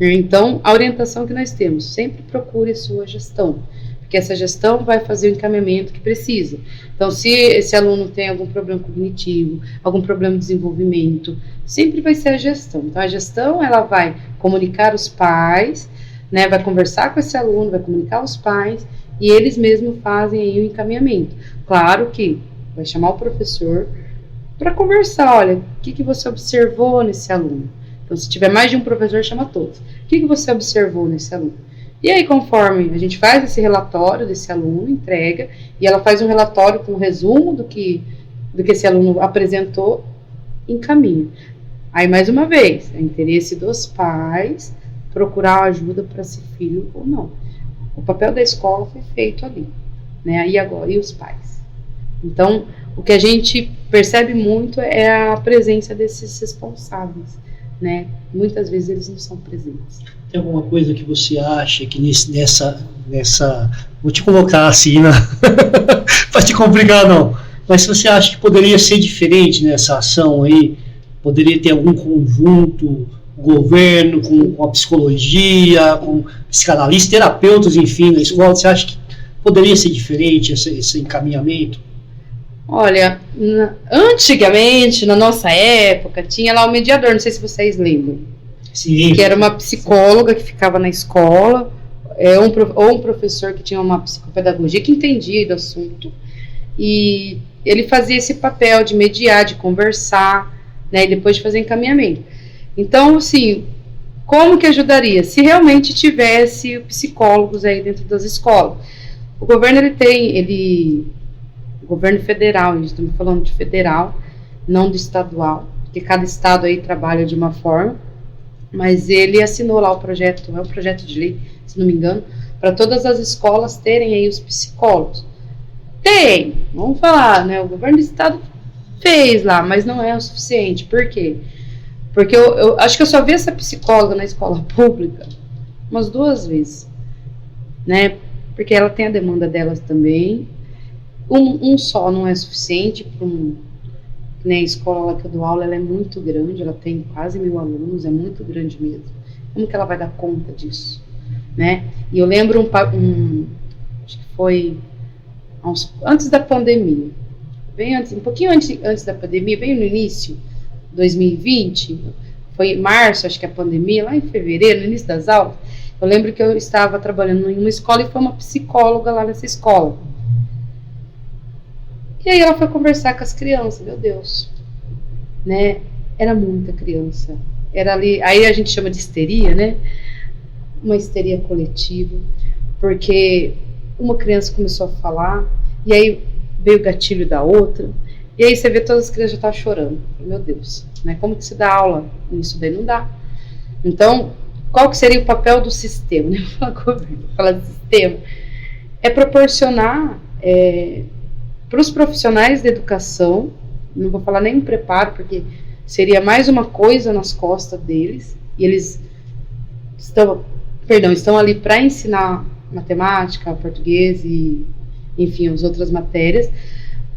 Então, a orientação que nós temos, sempre procure a sua gestão, porque essa gestão vai fazer o encaminhamento que precisa. Então, se esse aluno tem algum problema cognitivo, algum problema de desenvolvimento, sempre vai ser a gestão. Então, a gestão, ela vai comunicar os pais, né, vai conversar com esse aluno, vai comunicar os pais, e eles mesmos fazem aí o encaminhamento. Claro que vai chamar o professor para conversar, olha, o que você observou nesse aluno? Então, se tiver mais de um professor, chama todos. O que você observou nesse aluno? E aí, conforme a gente faz esse relatório desse aluno, entrega, e ela faz um relatório com um resumo do que esse aluno apresentou, encaminha. Aí, mais uma vez, é interesse dos pais procurar ajuda para esse filho ou não. O papel da escola foi feito ali, né? E agora, e os pais? Então, o que a gente percebe muito é a presença desses responsáveis, né? Muitas vezes eles não são presentes. Tem alguma coisa que você acha que nessa vou te colocar assim, né? Para te complicar não, mas se você acha que poderia ser diferente nessa ação aí, poderia ter algum conjunto, governo com a psicologia, com psicanalistas, terapeutas, enfim, na escola, você acha que poderia ser diferente esse encaminhamento? Olha, antigamente, na nossa época, tinha lá o mediador, não sei se vocês lembram. Sim. Que era uma psicóloga que ficava na escola, ou um professor que tinha uma psicopedagogia que entendia do assunto, e ele fazia esse papel de mediar, de conversar, né, e depois de fazer encaminhamento. Então, assim, Como que ajudaria? Se realmente tivesse psicólogos aí dentro das escolas. O governo, o governo federal, estamos falando de federal, não do estadual, porque cada estado aí trabalha de uma forma, mas ele assinou lá o projeto, é um projeto de lei, se não me engano, para todas as escolas terem aí os psicólogos. Tem, vamos falar, né? O governo do estado fez lá, mas não é o suficiente. Por quê? Porque eu acho que eu só vi essa psicóloga na escola pública umas 2 vezes, né? Porque ela tem a demanda delas também. Um só não é suficiente para né, a escola lá que eu dou aula, ela é muito grande, ela tem quase 1000 alunos, é muito grande mesmo. Como que ela vai dar conta disso, né? E eu lembro acho que foi antes da pandemia, bem antes, um pouquinho antes da pandemia, bem no início, 2020, foi em março, acho que a pandemia, lá em fevereiro, no início das aulas, eu lembro que eu estava trabalhando em uma escola e foi uma psicóloga lá nessa escola. E aí ela foi conversar com as crianças, meu Deus, né? Era muita criança. Era ali, aí a gente chama de histeria, né? Uma histeria coletiva, porque uma criança começou a falar, e aí veio o gatilho da outra, e aí você vê todas as crianças já estavam chorando. Meu Deus, né? Como que se dá aula? Isso daí não dá. Então, qual que seria o papel do sistema? Né? Vou falar do sistema. É proporcionar para os profissionais da educação, não vou falar nem um preparo, porque seria mais uma coisa nas costas deles, e eles estão ali para ensinar matemática, português e, enfim, as outras matérias,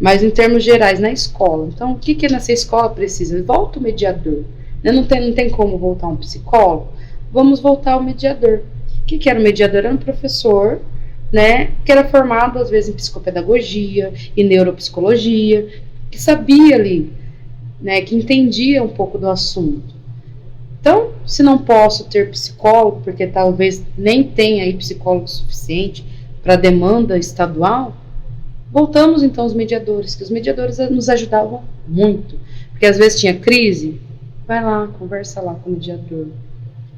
mas em termos gerais, na escola. Então, o que nessa escola precisa? Volta o mediador. Né? Não tem como voltar um psicólogo? Vamos voltar ao mediador. O que era o mediador? Era um professor, né, que era formado às vezes em psicopedagogia e neuropsicologia, que sabia ali, né, que entendia um pouco do assunto. Então, se não posso ter psicólogo, porque talvez nem tenha aí psicólogo suficiente para a demanda estadual, voltamos então aos mediadores, que os mediadores nos ajudavam muito, porque às vezes tinha crise, vai lá, conversa lá com o mediador.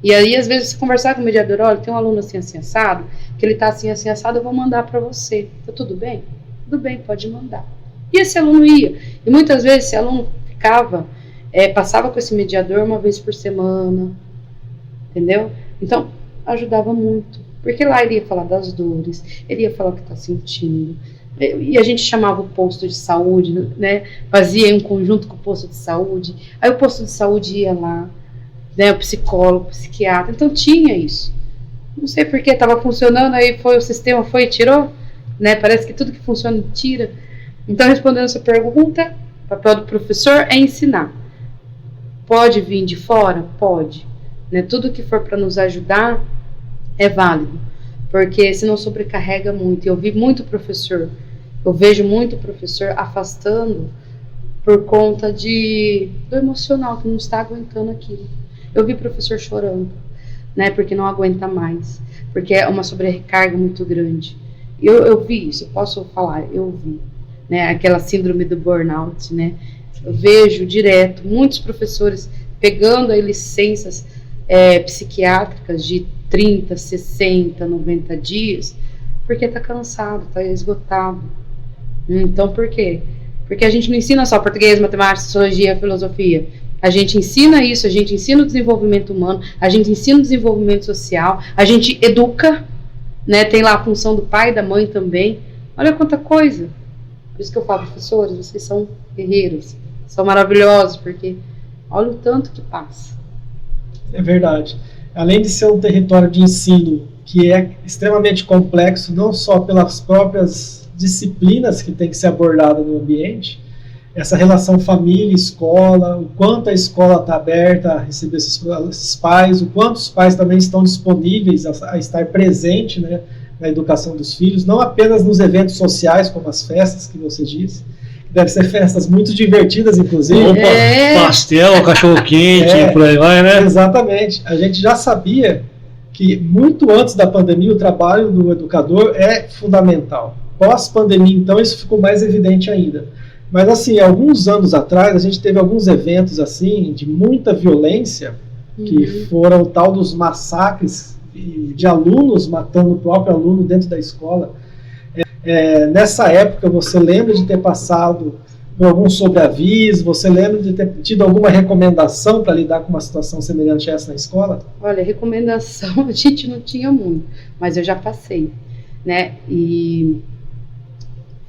E aí, às vezes, você conversar com o mediador, olha, tem um aluno assim assado, que ele tá assim assado, eu vou mandar para você. Tá tudo bem? Tudo bem, pode mandar. E esse aluno ia. E muitas vezes esse aluno ficava, passava com esse mediador uma vez por semana, entendeu? Então, ajudava muito. Porque lá ele ia falar das dores, ele ia falar o que tá sentindo. E a gente chamava o posto de saúde, né? Fazia um conjunto com o posto de saúde. Aí o posto de saúde ia lá, né, o psicólogo, o psiquiatra, então tinha isso. Não sei porque estava funcionando, aí o sistema foi e tirou, né? Parece que tudo que funciona tira. Então, respondendo essa pergunta, o papel do professor é ensinar. Pode vir de fora? Pode. Né? Tudo que for para nos ajudar é válido, porque senão sobrecarrega muito. Eu vi muito professor, eu vejo muito professor afastando por conta do emocional, que não está aguentando aquilo. Eu vi professor chorando, né, porque não aguenta mais, porque é uma sobrecarga muito grande. Eu vi isso, eu posso falar, eu vi, né, aquela síndrome do burnout, né, eu vejo direto muitos professores pegando aí licenças psiquiátricas de 30, 60, 90 dias, porque está cansado, está esgotado. Então, por quê? Porque a gente não ensina só português, matemática, sociologia, filosofia. A gente ensina isso, a gente ensina o desenvolvimento humano, a gente ensina o desenvolvimento social, a gente educa, né? Tem lá a função do pai e da mãe também. Olha quanta coisa. Por isso que eu falo, professores, vocês são guerreiros, são maravilhosos, porque olha o tanto que passa. É verdade. Além de ser um território de ensino que é extremamente complexo, não só pelas próprias disciplinas que tem que ser abordada no ambiente, essa relação família-escola, o quanto a escola está aberta a receber esses pais, o quanto os pais também estão disponíveis a estar presente, né, na educação dos filhos, não apenas nos eventos sociais, como as festas que você disse, que devem ser festas muito divertidas, inclusive. Pastel, cachorro-quente, por aí vai, né? Exatamente. A gente já sabia que muito antes da pandemia o trabalho do educador é fundamental. Pós-pandemia, então, isso ficou mais evidente ainda. Mas, assim, alguns anos atrás, a gente teve alguns eventos, assim, de muita violência, que foram o tal dos massacres de alunos matando o próprio aluno dentro da escola. Nessa época, você lembra de ter passado por algum sobreaviso? Você lembra de ter tido alguma recomendação para lidar com uma situação semelhante a essa na escola? Olha, recomendação a gente não tinha muito, mas eu já passei, né? E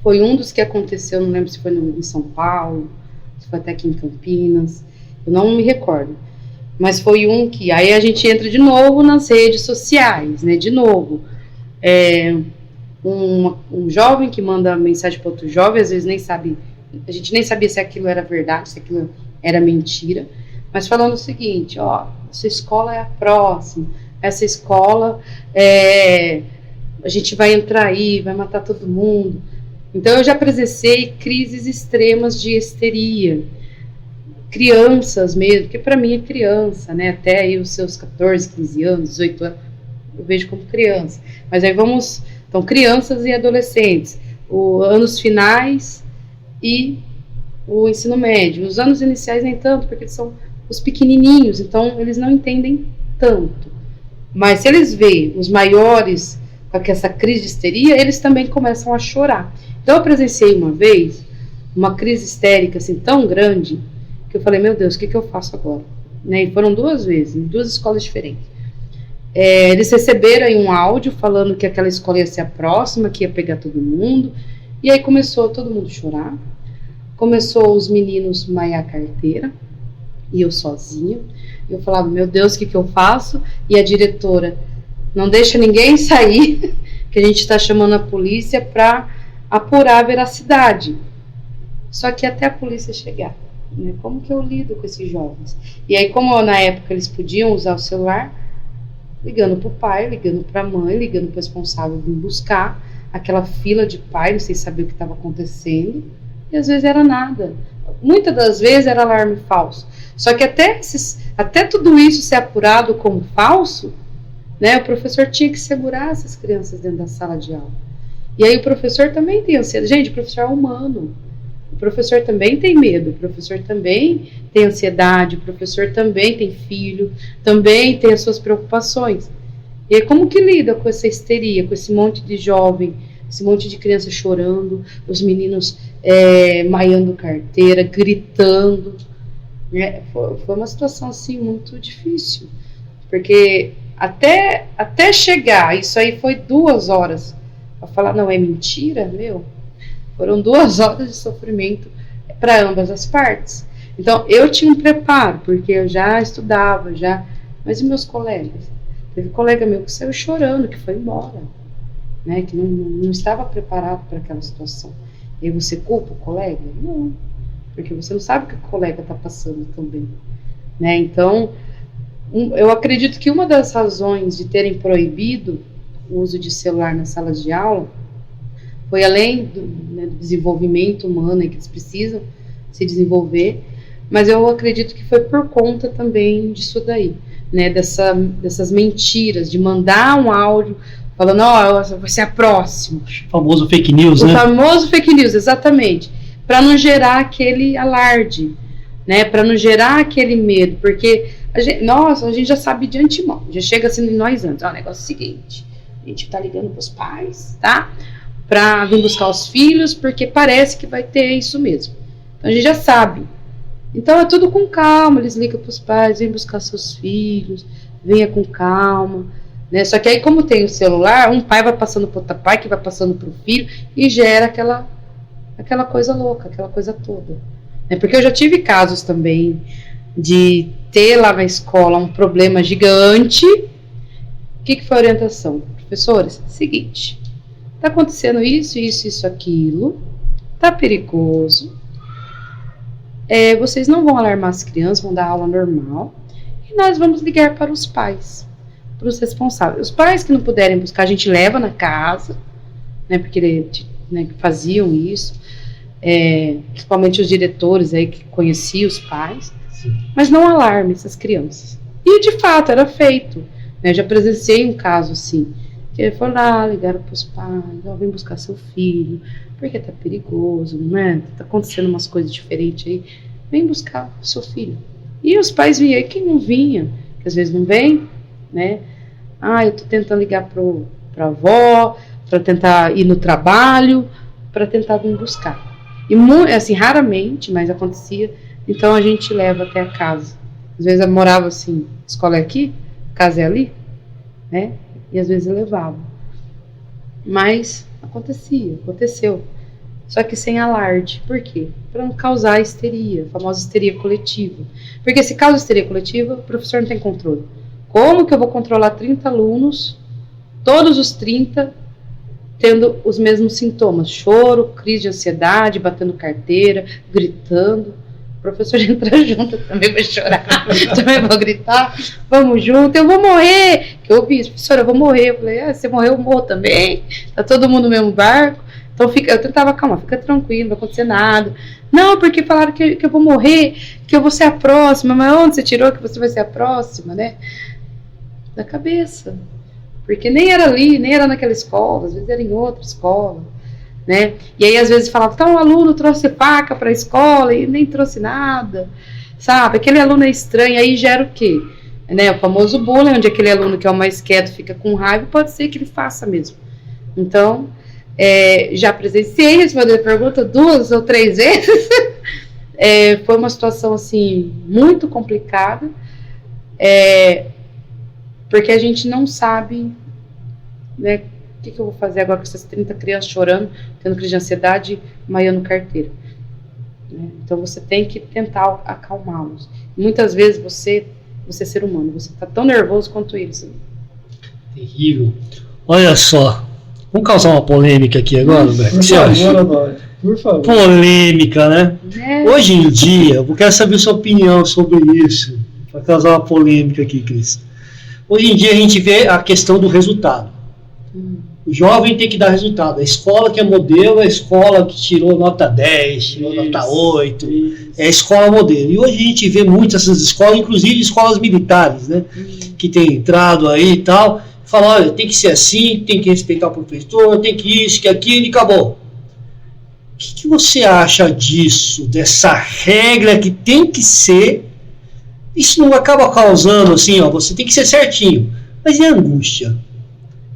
foi um dos que aconteceu, não lembro se foi em São Paulo, se foi até aqui em Campinas, eu não me recordo. Mas foi um que, aí a gente entra de novo nas redes sociais, né? De novo, um jovem que manda mensagem para outro jovem, às vezes nem sabe, a gente nem sabia se aquilo era verdade, se aquilo era mentira, mas falando o seguinte, ó, essa escola é a próxima, essa escola a gente vai entrar aí, vai matar todo mundo. Então eu já presenciei crises extremas de histeria, crianças mesmo, porque para mim é criança, né, até aí os seus 14, 15 anos, 18 anos, eu vejo como criança, mas aí então crianças e adolescentes, anos finais e o ensino médio. Os anos iniciais nem tanto, porque eles são os pequenininhos, então eles não entendem tanto. Mas se eles veem os maiores com essa crise de histeria, eles também começam a chorar. Então eu presenciei uma vez uma crise histérica assim tão grande que eu falei, meu Deus, o que eu faço agora? Né? E foram 2 vezes, em 2 escolas diferentes. Eles receberam aí um áudio falando que aquela escola ia ser a próxima, que ia pegar todo mundo. E aí começou todo mundo a chorar, começou os meninos maiar a carteira, e eu sozinha. Eu falava, meu Deus, o que eu faço? E a diretora, não deixa ninguém sair, que a gente está chamando a polícia para apurar a veracidade. Só que até a polícia chegar, né? Como que eu lido com esses jovens? E aí, como na época eles podiam usar o celular, ligando para o pai, ligando para a mãe, ligando para o responsável vir buscar, aquela fila de pais sem saber o que estava acontecendo, e às vezes era nada. Muitas das vezes era alarme falso. Só que até tudo isso ser apurado como falso, né, o professor tinha que segurar essas crianças dentro da sala de aula. E aí o professor também tem ansiedade. Gente, o professor é humano. O professor também tem medo, o professor também tem ansiedade, o professor também tem filho, também tem as suas preocupações. E aí como que lida com essa histeria, com esse monte de jovem, esse monte de criança chorando, os meninos maiando carteira, gritando. Foi uma situação assim muito difícil, porque até chegar, isso aí foi 2 horas, para falar, não, é mentira, meu, foram 2 horas de sofrimento para ambas as partes. Então eu tinha um preparo, porque eu já estudava, mas e meus colegas? Teve colega meu que saiu chorando, que foi embora, né, que não estava preparado para aquela situação. E aí você culpa o colega? Não, porque você não sabe o que o colega está passando também, né? Então, eu acredito que uma das razões de terem proibido o uso de celular nas salas de aula foi além do desenvolvimento humano que eles precisam se desenvolver, mas eu acredito que foi por conta também disso daí, né, dessas mentiras, de mandar um áudio falando, vai ser a próxima. O famoso fake news, né? O famoso fake news, exatamente. Para não gerar aquele alarde, né? Para não gerar aquele medo, porque a gente já sabe de antemão, já chega assim em nós antes. O negócio é o seguinte, a gente tá ligando pros pais, tá? Para vir buscar os filhos, porque parece que vai ter isso mesmo. Então a gente já sabe. Então é tudo com calma, eles ligam pros pais, vem buscar seus filhos, venha com calma, né? Só que aí como tem o celular, um pai vai passando pro outro pai, que vai passando pro filho, e gera aquela coisa louca, aquela coisa toda, né? Porque eu já tive casos também de ter lá na escola um problema gigante. O que foi a orientação? Professores, seguinte, tá acontecendo isso, aquilo, tá perigoso, vocês não vão alarmar as crianças, vão dar aula normal, e nós vamos ligar para os pais, para os responsáveis. Os pais que não puderem buscar, a gente leva na casa, né, porque faziam isso, principalmente os diretores aí que conheciam os pais. Sim. Mas não alarme essas crianças. E de fato era feito, né? Eu já presenciei um caso assim, que ele foi lá, ligaram para os pais, vem buscar seu filho, porque tá perigoso, né? Tá acontecendo umas coisas diferentes aí, vem buscar seu filho. E os pais vinham, e quem não vinha, que às vezes não vem, né? Eu tô tentando ligar pra avó, para tentar ir no trabalho, para tentar vir buscar. E assim, raramente, mas acontecia, então a gente leva até a casa. Às vezes eu morava assim, escola é aqui, casa é ali, né? E às vezes eu levava. Mas aconteceu. Só que sem alarde. Por quê? Para não causar histeria, a famosa histeria coletiva. Porque se causa histeria coletiva, o professor não tem controle. Como que eu vou controlar 30 alunos, todos os 30, tendo os mesmos sintomas? Choro, crise de ansiedade, batendo carteira, gritando. O professor entra junto, eu também vou chorar, também vou gritar, vamos junto, eu vou morrer. Que eu ouvi, professora, eu vou morrer. Eu falei, você morreu, eu morro também. Tá todo mundo no mesmo barco. Então eu tentava acalmar, fica tranquilo, não vai acontecer nada. Não, porque falaram que eu vou morrer, que eu vou ser a próxima. Mas onde você tirou que você vai ser a próxima, né? Da cabeça. Porque nem era ali, nem era naquela escola, às vezes era em outra escola, né? E aí às vezes falava, um aluno trouxe faca para a escola e nem trouxe nada, sabe? Aquele aluno é estranho, aí gera o quê? Né? O famoso bullying, onde aquele aluno que é o mais quieto fica com raiva, pode ser que ele faça mesmo. Então, já presenciei, responder a pergunta 2 ou 3 vezes. Foi uma situação assim muito complicada, porque a gente não sabe, né, o que eu vou fazer agora com essas 30 crianças chorando, tendo crise de ansiedade, maiando carteira, né? Então você tem que tentar acalmá-los. Muitas vezes você é ser humano, você está tão nervoso quanto eles. Terrível. Olha só, vamos causar uma polêmica aqui agora, Roberto? Por favor, Honório, por favor. Polêmica, né? Hoje em dia, eu quero saber sua opinião sobre isso, para causar uma polêmica aqui, Cris. Hoje em dia a gente vê a questão do resultado. O jovem tem que dar resultado. A escola que é modelo é a escola que tirou nota 10, tirou nota 8. É a escola modelo. E hoje a gente vê muitas essas escolas, inclusive escolas militares, né? Que tem entrado aí e tal. Fala, olha, tem que ser assim, tem que respeitar o professor, tem que isso, que aquilo e acabou. O que você acha disso? Dessa regra que tem que ser? Isso não acaba causando assim, você tem que ser certinho. Mas e a angústia?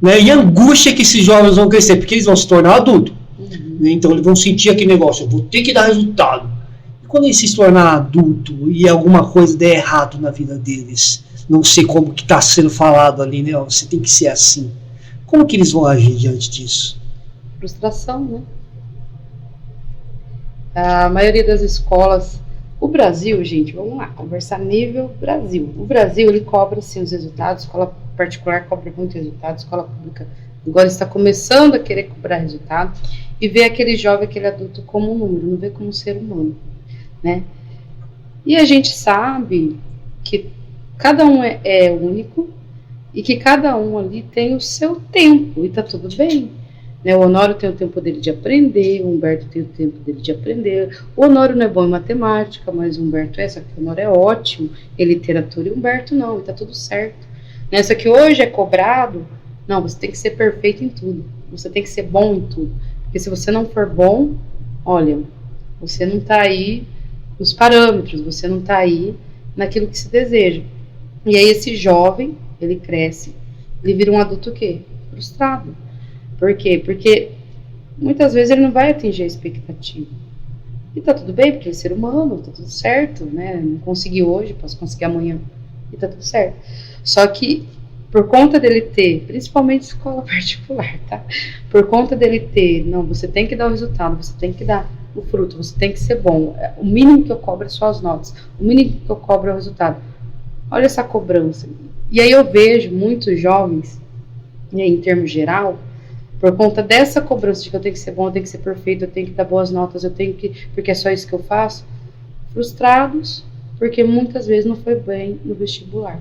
Né? E a angústia que esses jovens vão crescer, porque eles vão se tornar adultos. Né? Então eles vão sentir aquele negócio, eu vou ter que dar resultado. E quando eles se tornar adulto e alguma coisa der errado na vida deles, não sei como que está sendo falado ali, né? Você tem que ser assim. Como que eles vão agir diante disso? Frustração, né? A maioria das escolas, o Brasil, gente, vamos lá, conversar nível Brasil. O Brasil, ele cobra sim os resultados, escola particular cobra muito resultado, escola pública agora está começando a querer cobrar resultado e ver aquele jovem, aquele adulto como um número, não vê como um ser humano, né? E a gente sabe que cada um é único e que cada um ali tem o seu tempo e tá tudo bem, né? O Honório tem o tempo dele de aprender, o Humberto tem o tempo dele de aprender. O Honório não é bom em matemática, mas o Humberto só que o Honório é ótimo em literatura e o Humberto não, e tá tudo certo. Nessa que hoje é cobrado, não, você tem que ser perfeito em tudo, você tem que ser bom em tudo, porque se você não for bom, olha, você não está aí nos parâmetros, você não está aí naquilo que se deseja. E aí esse jovem, ele cresce, ele vira um adulto o quê? Frustrado. Por quê? Porque muitas vezes ele não vai atingir a expectativa. E tá tudo bem, porque ele é ser humano, tá tudo certo, né? Não consegui hoje, posso conseguir amanhã, e tá tudo certo. Só que, por conta dele ter, principalmente escola particular, tá? Por conta dele ter, não, você tem que dar o resultado, você tem que dar o fruto, você tem que ser bom. O mínimo que eu cobro é só as notas, o mínimo que eu cobro é o resultado. Olha essa cobrança. E aí eu vejo muitos jovens, em termos geral, por conta dessa cobrança de que eu tenho que ser bom, eu tenho que ser perfeito, eu tenho que dar boas notas, eu tenho que, porque é só isso que eu faço, frustrados, porque muitas vezes não foi bem no vestibular.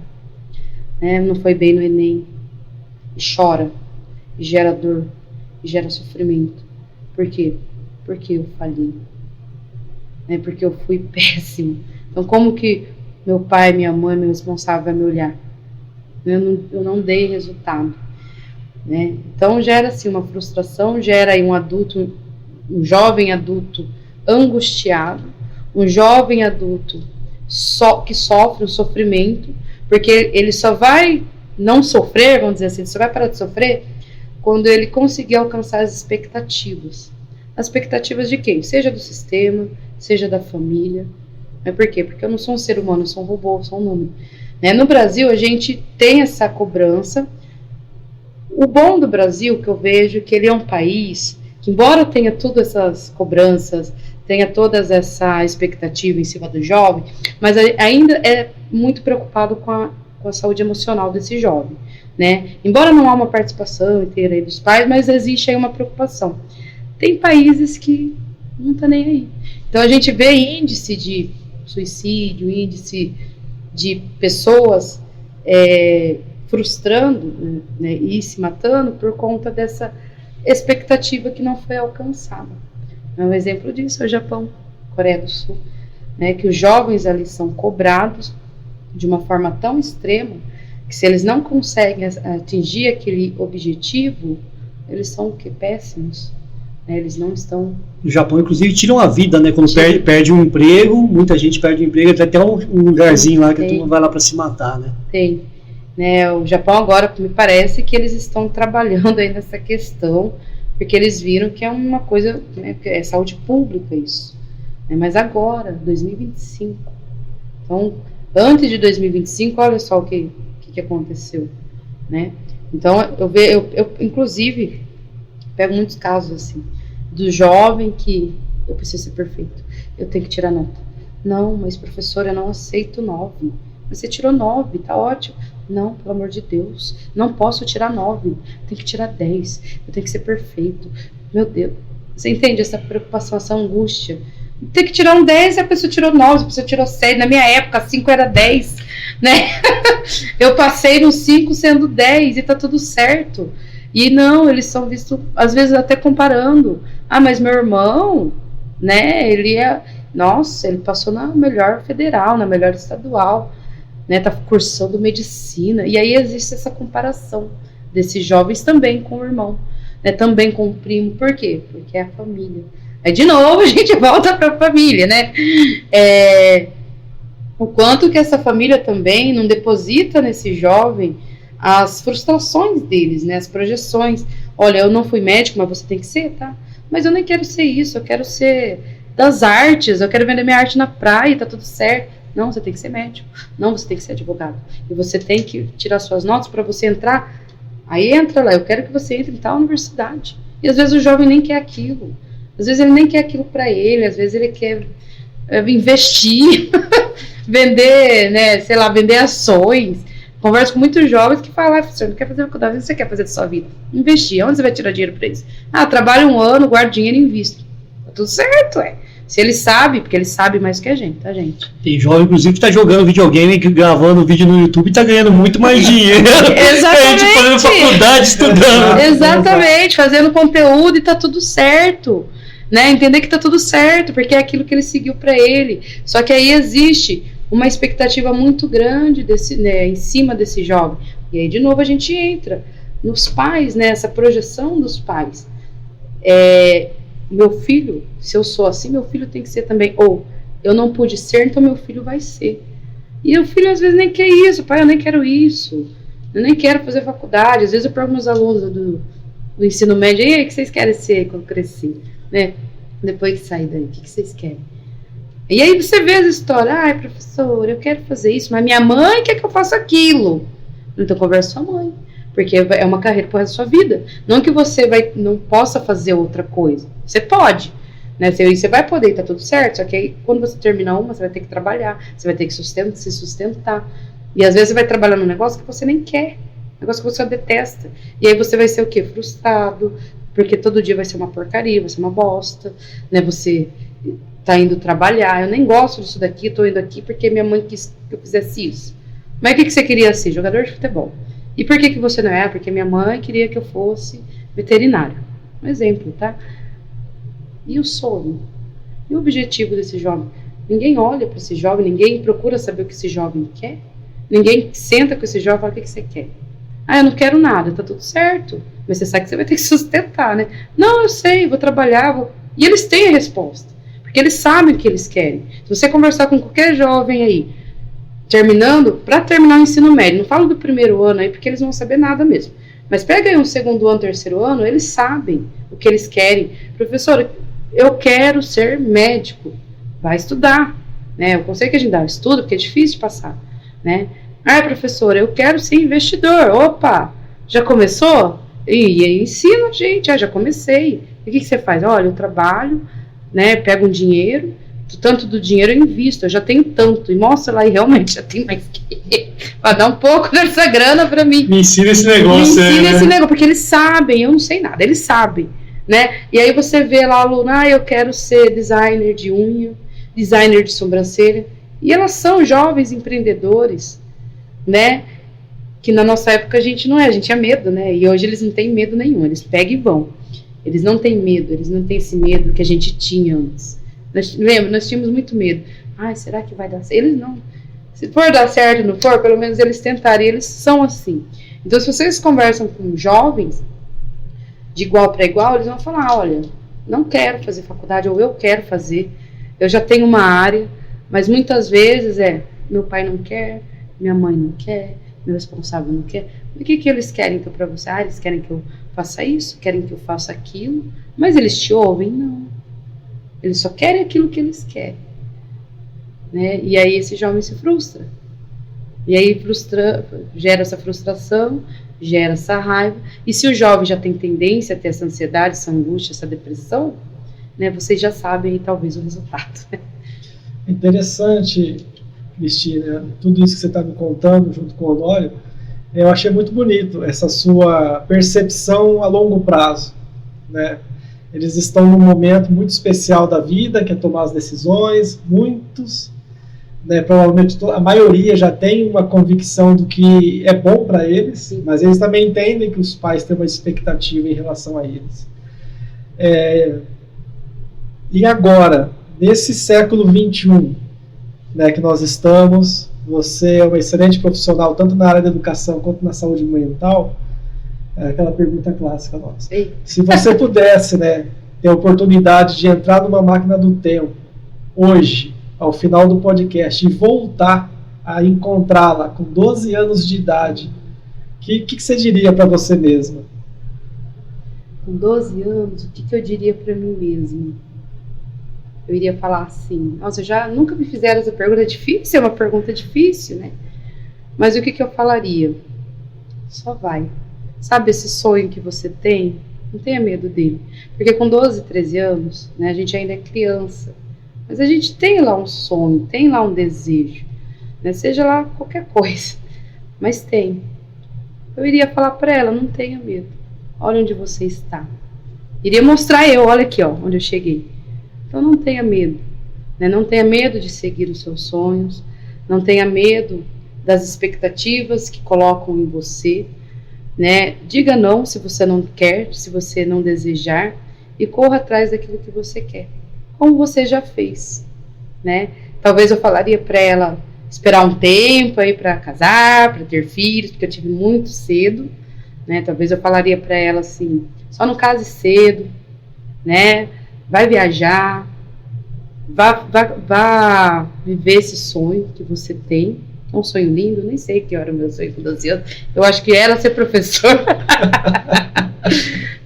Não foi bem no Enem, e chora, e gera dor, e gera sofrimento. Por quê? Porque eu falhei, porque eu fui péssimo. Então como que meu pai, minha mãe, meu responsável vai me olhar? Eu não dei resultado, né? Então gera assim uma frustração, gera aí um jovem adulto angustiado, um jovem adulto que sofre um sofrimento, Porque ele só vai não sofrer, vamos dizer assim, ele só vai parar de sofrer quando ele conseguir alcançar as expectativas. As expectativas de quem? Seja do sistema, seja da família. Mas por quê? Porque eu não sou um ser humano, eu sou um robô, eu sou um número. No Brasil, a gente tem essa cobrança. O bom do Brasil, que eu vejo, que ele é um país que, embora tenha todas essas cobranças, tenha toda essa expectativa em cima do jovem, mas ainda é muito preocupado com a saúde emocional desse jovem, né? Embora não há uma participação inteira aí dos pais, mas existe aí uma preocupação. Tem países que não tá nem aí. Então a gente vê índice de suicídio, índice de pessoas frustrando, né, e se matando por conta dessa expectativa que não foi alcançada. Um exemplo disso é o Japão, Coreia do Sul, né, que os jovens ali são cobrados de uma forma tão extrema que se eles não conseguem atingir aquele objetivo, eles são o quê? Péssimos. Eles não estão... No Japão, inclusive, tiram a vida, né? Quando perde um emprego, muita gente perde o emprego, tem até um lugarzinho lá que a turma vai lá para se matar, né? Tem. Né, o Japão agora, me parece que eles estão trabalhando aí nessa questão, porque eles viram que é uma coisa, né, é saúde pública isso. Né, mas agora, 2025. Então, antes de 2025, olha só o que aconteceu. Né? Então, eu inclusive, pego muitos casos assim, do jovem que eu preciso ser perfeito, eu tenho que tirar nota. Não, mas professora, eu não aceito 9. Você tirou 9, tá ótimo. Não, pelo amor de Deus, não posso tirar 9, tem que tirar 10, eu tenho que ser perfeito. Meu Deus, você entende essa preocupação, essa angústia? Tem que tirar um 10 e a pessoa tirou 9, a pessoa tirou 7. Na minha época, 5 era 10, né? Eu passei no 5 sendo 10 e tá tudo certo. E não, eles são vistos, às vezes até comparando. Ah, mas meu irmão, né, ele passou na melhor federal, na melhor estadual, né, tá cursando medicina. E aí existe essa comparação desses jovens também com o irmão, né, também com o primo. Por quê? Porque é a família. Aí de novo a gente volta para a família, né? O quanto que essa família também não deposita nesse jovem as frustrações deles, né, as projeções. Olha, eu não fui médico, mas você tem que ser, tá? Mas eu nem quero ser isso, eu quero ser das artes, eu quero vender minha arte na praia, tá tudo certo. Não, você tem que ser médico. Não, você tem que ser advogado. E você tem que tirar suas notas para você entrar. Aí entra lá, eu quero que você entre em tal universidade. E às vezes o jovem nem quer aquilo. Às vezes ele nem quer aquilo para ele, às vezes ele quer investir, vender, né, sei lá, vender ações. Converso com muitos jovens que falam, você não quer fazer faculdade, o que você quer fazer da sua vida? Investir, onde você vai tirar dinheiro para isso? Ah, trabalho 1 ano, guardo dinheiro e invisto. Tá tudo certo, Se ele sabe, porque ele sabe mais que a gente, tá, gente? Tem jovem, inclusive, que tá jogando videogame, gravando vídeo no YouTube e tá ganhando muito mais dinheiro. Exatamente. A gente fazendo faculdade, estudando. Exatamente, fazendo conteúdo e tá tudo certo. Né? Entender que tá tudo certo, porque é aquilo que ele seguiu para ele. Só que aí existe uma expectativa muito grande né, em cima desse jovem. E aí, de novo, a gente entra nos pais, né, essa projeção dos pais. Meu filho, se eu sou assim, meu filho tem que ser também. Ou, eu não pude ser, então meu filho vai ser. E o filho, às vezes, nem quer isso. Pai, eu nem quero isso. Eu nem quero fazer faculdade. Às vezes, eu pergunto aos alunos do ensino médio, e aí, o que vocês querem ser quando crescer? Né? Depois que sair daí, o que vocês querem? E aí você vê as histórias, ai, professor, eu quero fazer isso, mas minha mãe quer que eu faça aquilo. Então conversa com sua mãe, porque é uma carreira pro resto da sua vida. Não que você não possa fazer outra coisa. Você pode, né? Você vai poder, tá tudo certo, só que aí quando você terminar uma, você vai ter que trabalhar, você vai ter que se sustentar. E às vezes você vai trabalhar num negócio que você nem quer, negócio que você detesta. E aí você vai ser o quê? Frustrado, porque todo dia vai ser uma porcaria, vai ser uma bosta, né? Você tá indo trabalhar, eu nem gosto disso daqui, tô indo aqui porque minha mãe quis que eu fizesse isso. Mas o que você queria ser? Jogador de futebol. E por que você não é? Porque minha mãe queria que eu fosse veterinário. Um exemplo, tá? E o sonho? E o objetivo desse jovem? Ninguém olha para esse jovem, ninguém procura saber o que esse jovem quer. Ninguém senta com esse jovem e fala, o que você quer? Ah, eu não quero nada, tá tudo certo. Mas você sabe que você vai ter que sustentar, né? Não, eu sei, vou trabalhar. E eles têm a resposta. Porque eles sabem o que eles querem. Se você conversar com qualquer jovem aí, para terminar o ensino médio, não falo do primeiro ano aí, porque eles não vão saber nada mesmo. Mas pega aí um segundo ano, terceiro ano, eles sabem o que eles querem. Professor, eu quero ser médico. Vai estudar, né? O conselho que a gente dá, estuda, porque é difícil de passar, né? Ah, professor, eu quero ser investidor. Opa, já começou? E aí ensina, gente, já comecei. E o que você faz? Olha, eu trabalho, né? Pego um dinheiro, tanto do dinheiro eu invisto, eu já tenho tanto. E mostra lá, e realmente já tem mais que... Vai dar um pouco dessa grana para mim. Me ensina esse negócio. Me ensina esse negócio, porque eles sabem, eu não sei nada, eles sabem, né? E aí você vê lá, aluno, eu quero ser designer de unha, designer de sobrancelha, e elas são jovens empreendedores, né? Que na nossa época a gente não é, a gente tinha medo, né? E hoje eles não têm medo nenhum, eles pegam e vão. Eles não têm medo, eles não têm esse medo que a gente tinha antes. Lembra, nós tínhamos muito medo. Ai, será que vai dar certo? Eles não. Se for dar certo e não for, pelo menos eles tentaram, e eles são assim. Então, se vocês conversam com jovens, de igual para igual, eles vão falar, olha, não quero fazer faculdade, ou eu quero fazer, eu já tenho uma área, mas muitas vezes meu pai não quer, minha mãe não quer, meu responsável não quer. O que eles querem então para você? Eles querem que eu faça isso, querem que eu faça aquilo, mas eles te ouvem? Não. Eles só querem aquilo que eles querem. Né? E aí esse jovem se frustra. E aí gera essa frustração, gera essa raiva. E se o jovem já tem tendência a ter essa ansiedade, essa angústia, essa depressão, né, vocês já sabem aí, talvez o resultado. Interessante, Cristina, tudo isso que você está me contando junto com o Honório, eu achei muito bonito essa sua percepção a longo prazo, né? Eles estão num momento muito especial da vida, que é tomar as decisões, muitos, né, provavelmente a maioria já tem uma convicção do que é bom para eles, sim, mas eles também entendem que os pais têm uma expectativa em relação a eles. E agora, nesse século XXI, né, que nós estamos, você é um excelente profissional, tanto na área da educação quanto na saúde mental, é aquela pergunta clássica nossa. Sim. Se você pudesse, né, ter a oportunidade de entrar numa máquina do tempo, hoje, ao final do podcast, e voltar a encontrá-la com 12 anos de idade, o que você diria para você mesma? Com 12 anos, o que eu diria para mim mesma? Eu iria falar assim, nossa, nunca me fizeram essa pergunta, é difícil, é uma pergunta difícil, né? Mas o que eu falaria? Só vai. Sabe esse sonho que você tem? Não tenha medo dele. Porque com 12, 13 anos, né, a gente ainda é criança. Mas a gente tem lá um sonho, tem lá um desejo. Né, seja lá qualquer coisa. Mas tem. Eu iria falar para ela, não tenha medo. Olha onde você está. Iria mostrar olha aqui, onde eu cheguei. Então não tenha medo. Né, não tenha medo de seguir os seus sonhos. Não tenha medo das expectativas que colocam em você. Né? Diga não se você não quer, se você não desejar, e corra atrás daquilo que você quer, como você já fez, né? Talvez eu falaria para ela esperar um tempo aí para casar, para ter filhos, porque eu tive muito cedo, né? Talvez eu falaria para ela assim, só não case cedo, né? Vai viajar, vá viver esse sonho que você tem. Um sonho lindo, nem sei que era o meu sonho com 12 anos. Eu acho que era ser professor.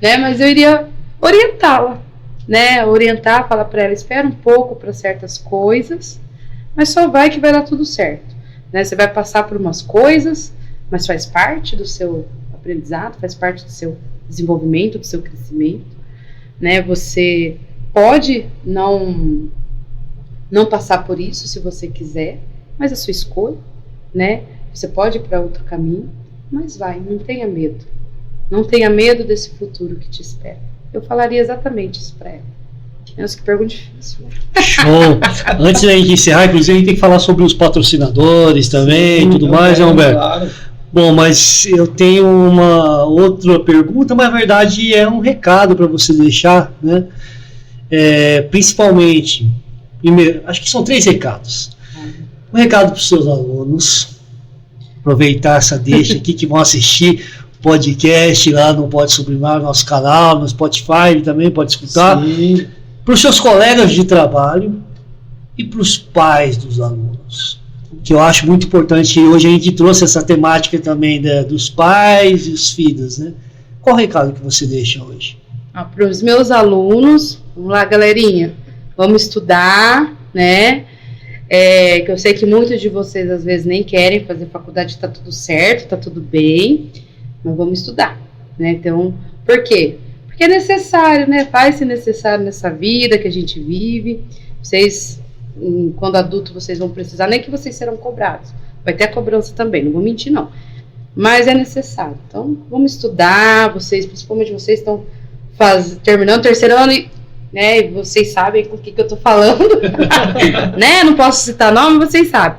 Né? Mas eu iria orientá-la, né? Orientar, falar para ela, espera um pouco para certas coisas, mas só vai que vai dar tudo certo. Né? Você vai passar por umas coisas, mas faz parte do seu aprendizado, faz parte do seu desenvolvimento, do seu crescimento. Né? Você pode não passar por isso se você quiser, mas é a sua escolha. Né? Você pode ir para outro caminho, mas vai, não tenha medo. Não tenha medo desse futuro que te espera. Eu falaria exatamente isso para ela. Nossa, que pergunta difícil. Né? Show! Antes da gente encerrar, inclusive, a gente tem que falar sobre os patrocinadores também e tudo mais, né, Humberto? Claro. Bom, mas eu tenho uma outra pergunta, mas na verdade é um recado para você deixar, né? Principalmente, primeiro, acho que são 3 recados. Um recado para os seus alunos, aproveitar essa deixa aqui que vão assistir o podcast lá no Pode Sublimar, nosso canal, no Spotify também pode escutar. Sim. Para os seus colegas de trabalho e para os pais dos alunos. que eu acho muito importante, e hoje a gente trouxe essa temática também dos pais e os filhos, né? Qual o recado que você deixa hoje? Para os meus alunos, vamos lá, galerinha, vamos estudar, né? Que eu sei que muitos de vocês às vezes nem querem fazer faculdade, está tudo certo, está tudo bem, mas vamos estudar, né? Então, por quê? Porque é necessário, né? Faz-se necessário nessa vida que a gente vive. Vocês, quando adulto, vocês vão precisar, nem que vocês serão cobrados. Vai ter a cobrança também, não vou mentir, não. Mas é necessário. Então, vamos estudar, vocês, principalmente vocês estão terminando o terceiro ano né, e vocês sabem com o que eu tô falando, né? Não posso citar nome, vocês sabem.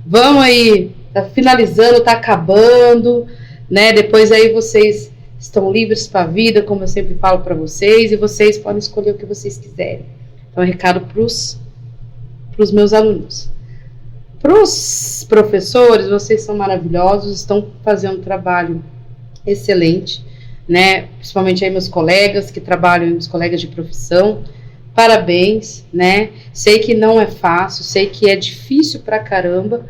Vamos aí, tá finalizando, tá acabando, né? Depois aí vocês estão livres para a vida, como eu sempre falo para vocês, e vocês podem escolher o que vocês quiserem. Então, recado pros meus alunos. Para os professores, vocês são maravilhosos, estão fazendo um trabalho excelente, né? Principalmente aí meus colegas que trabalham, meus colegas de profissão, parabéns, né? Sei que não é fácil, sei que é difícil pra caramba,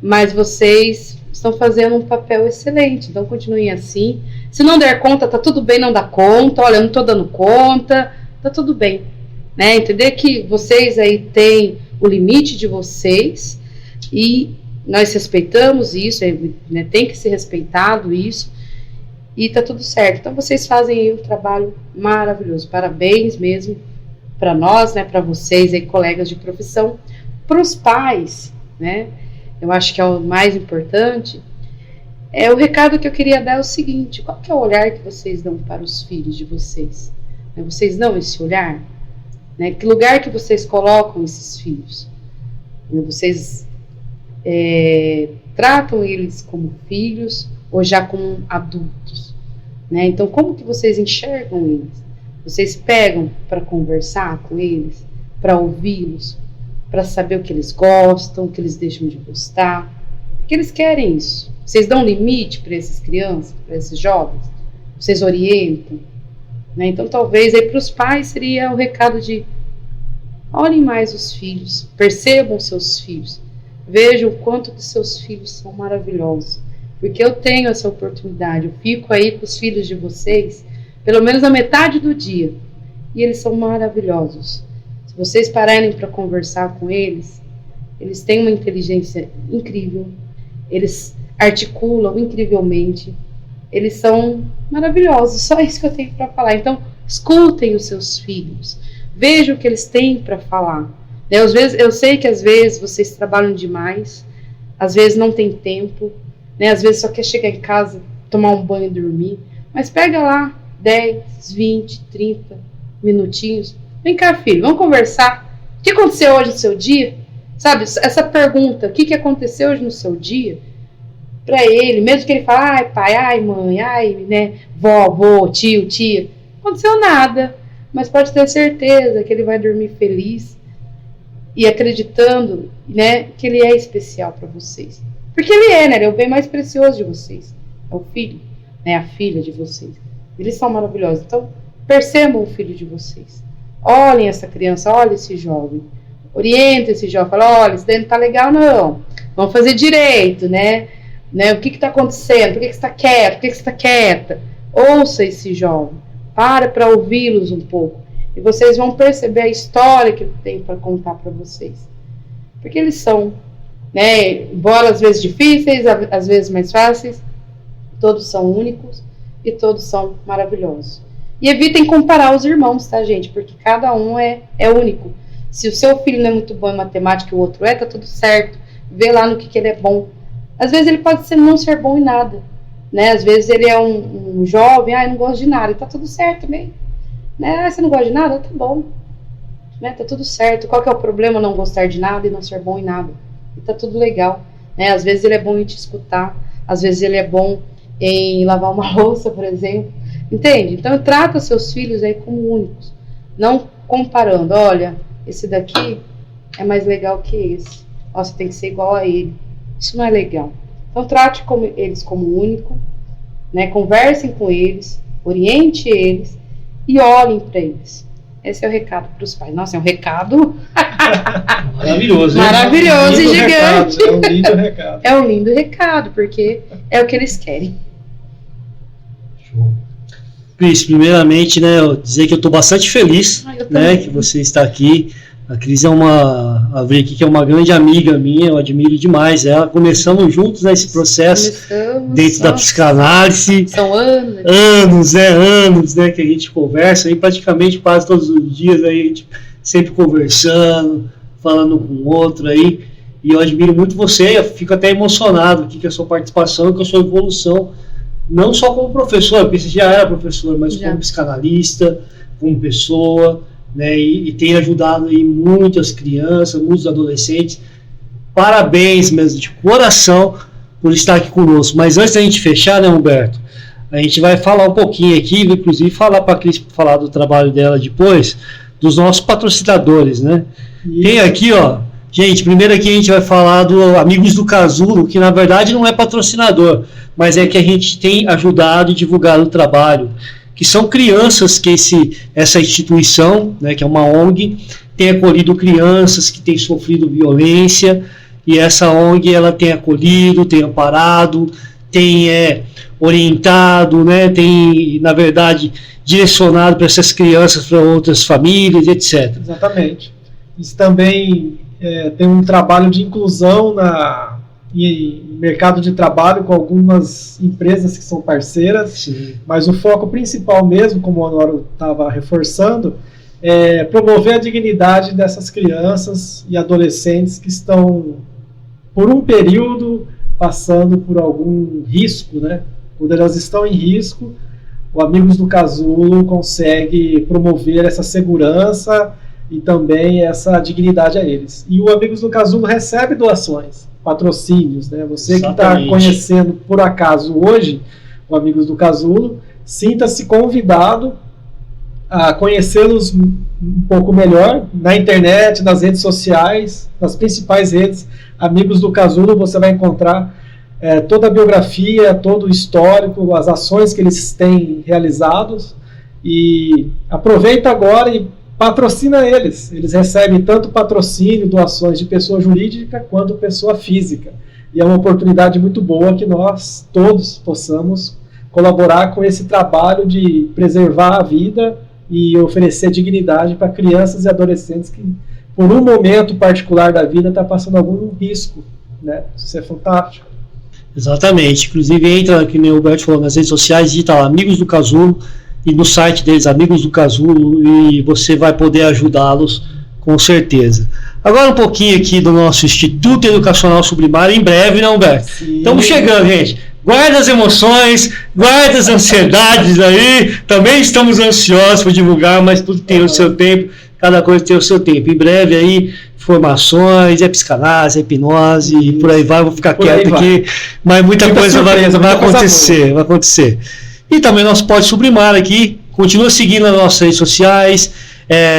mas vocês estão fazendo um papel excelente, então continuem assim. Se não der conta, tá tudo bem não dar conta, olha, eu não tô dando conta, tá tudo bem, né? Entender que vocês aí têm o limite de vocês e nós respeitamos isso, né? Tem que ser respeitado isso. E tá tudo certo. Então vocês fazem aí um trabalho maravilhoso. Parabéns mesmo para nós, né, para vocês aí, colegas de profissão. Para os pais, né, eu acho que é o mais importante. O recado que eu queria dar é o seguinte: qual que é o olhar que vocês dão para os filhos de vocês? Vocês dão esse olhar? Né? Que lugar que vocês colocam esses filhos? Vocês tratam eles como filhos ou já como adultos, né? Então, como que vocês enxergam eles? Vocês pegam para conversar com eles, para ouvi-los, para saber o que eles gostam, o que eles deixam de gostar, porque eles querem isso. Vocês dão limite para essas crianças, para esses jovens? Vocês orientam, né? Então, talvez aí para os pais seria o recado de: olhem mais os filhos, percebam seus filhos, vejam o quanto que seus filhos são maravilhosos. Porque eu tenho essa oportunidade, eu fico aí com os filhos de vocês, pelo menos a metade do dia, e eles são maravilhosos. Se vocês pararem para conversar com eles, eles têm uma inteligência incrível, eles articulam incrivelmente, eles são maravilhosos, só isso que eu tenho para falar. Então, escutem os seus filhos, vejam o que eles têm para falar. Às vezes, eu sei que às vezes vocês trabalham demais, às vezes não tem tempo, né? Às vezes só quer chegar em casa, tomar um banho e dormir, mas pega lá 10, 20, 30 minutinhos. Vem cá, filho, vamos conversar. O que aconteceu hoje no seu dia? Sabe, essa pergunta, o que aconteceu hoje no seu dia? Para ele, mesmo que ele fale: ai pai, ai mãe, ai, né, vó, tio, tia, não aconteceu nada, mas pode ter certeza que ele vai dormir feliz e acreditando, né, que ele é especial para vocês. Porque ele é, né? Ele é o bem mais precioso de vocês. É o filho, né? A filha de vocês. Eles são maravilhosos. Então, percebam o filho de vocês. Olhem essa criança, olhem esse jovem. Orientem esse jovem. Fala: olha, isso daí não tá legal, não. Vamos fazer direito, né? O que está acontecendo? Por que você está quieto? Por que você está quieta? Ouça esse jovem. Para ouvi-los um pouco. E vocês vão perceber a história que ele tem para contar para vocês. Porque eles são, né, embora às vezes difíceis, às vezes mais fáceis, todos são únicos e todos são maravilhosos. E evitem comparar os irmãos, tá, gente? Porque cada um é único. Se o seu filho não é muito bom em matemática e o outro tá tudo certo. Vê lá no que ele é bom. Às vezes ele pode não ser bom em nada, né? Às vezes ele é um jovem, não gosta de nada, e tá tudo certo também, né? Você não gosta de nada? Tá bom, né? Tá tudo certo. Qual que é o problema não gostar de nada e não ser bom em nada? E tá tudo legal, né? Às vezes ele é bom em te escutar, às vezes ele é bom em lavar uma louça, por exemplo, entende? Então trata seus filhos aí como únicos, não comparando: olha, esse daqui é mais legal que esse, você tem que ser igual a ele. Isso não é legal. Então trate eles como único, né? Conversem com eles, oriente eles e olhem para eles. Esse é o recado para os pais. Nossa, é um recado Maravilhoso, hein? Maravilhoso e gigante. Recado, é um lindo recado. É um lindo recado, porque é o que eles querem. Show. Cris, primeiramente, né, eu dizer que eu estou bastante feliz, Eu né, também. que você está aqui. A Cris é a Vri aqui, que é uma grande amiga minha, eu admiro demais ela. Começamos juntos nesse processo dentro da psicanálise. São anos. Anos, né, que a gente conversa, aí praticamente quase todos os dias, aí a gente sempre conversando, falando com o outro aí. E eu admiro muito você, eu fico até emocionado aqui com a sua participação, com a sua evolução, não só como professor, porque você já era professor, mas como psicanalista, como pessoa, né, e tem ajudado aí muitas crianças, muitos adolescentes. Parabéns mesmo, de coração, por estar aqui conosco. Mas antes da gente fechar, né, Humberto, a gente vai falar um pouquinho aqui, inclusive falar para a Cris falar do trabalho dela depois, dos nossos patrocinadores, né? Tem aqui, ó, gente, primeiro aqui a gente vai falar do Amigos do Casulo, que na verdade não é patrocinador, mas é que a gente tem ajudado e divulgado o trabalho, que são crianças que essa instituição, né, que é uma ONG, tem acolhido crianças que têm sofrido violência, e essa ONG ela tem acolhido, tem amparado, tem orientado, né, tem, na verdade, direcionado para essas crianças, para outras famílias, etc. Exatamente. Isso também tem um trabalho de inclusão em mercado de trabalho com algumas empresas que são parceiras. Sim. Mas o foco principal mesmo, como o Honório estava reforçando, é promover a dignidade dessas crianças e adolescentes que estão, por um período, passando por algum risco, né? Quando elas estão em risco, o Amigos do Casulo consegue promover essa segurança e também essa dignidade a eles. E o Amigos do Casulo recebe doações, patrocínios, né? Você que está conhecendo por acaso hoje o Amigos do Casulo, sinta-se convidado a conhecê-los um pouco melhor na internet, nas redes sociais, nas principais redes. Amigos do Casulo, você vai encontrar toda a biografia, todo o histórico, as ações que eles têm realizados, e aproveita agora e patrocina eles. Eles recebem tanto patrocínio, doações de pessoa jurídica quanto pessoa física, e é uma oportunidade muito boa que nós todos possamos colaborar com esse trabalho de preservar a vida e oferecer dignidade para crianças e adolescentes que, por um momento particular da vida, está passando algum risco, né? Isso é fantástico. Exatamente. Inclusive, entra, que nem o Roberto falou, nas redes sociais, digita lá, Amigos do Casulo, e no site deles, Amigos do Casulo, e você vai poder ajudá-los com certeza. Agora um pouquinho aqui do nosso Instituto Educacional Sublimar, em breve, né, Humberto? Estamos chegando, gente. Guarda as emoções, guarda as ansiedades aí. Também estamos ansiosos por divulgar, mas tudo tem o seu tempo, cada coisa tem o seu tempo. Em breve aí, formações, psicanálise, hipnose, e por aí vai. Vou ficar quieto aqui, mas muita coisa vai acontecer. E também nosso Pode Sublimar aqui. Continua seguindo as nossas redes sociais,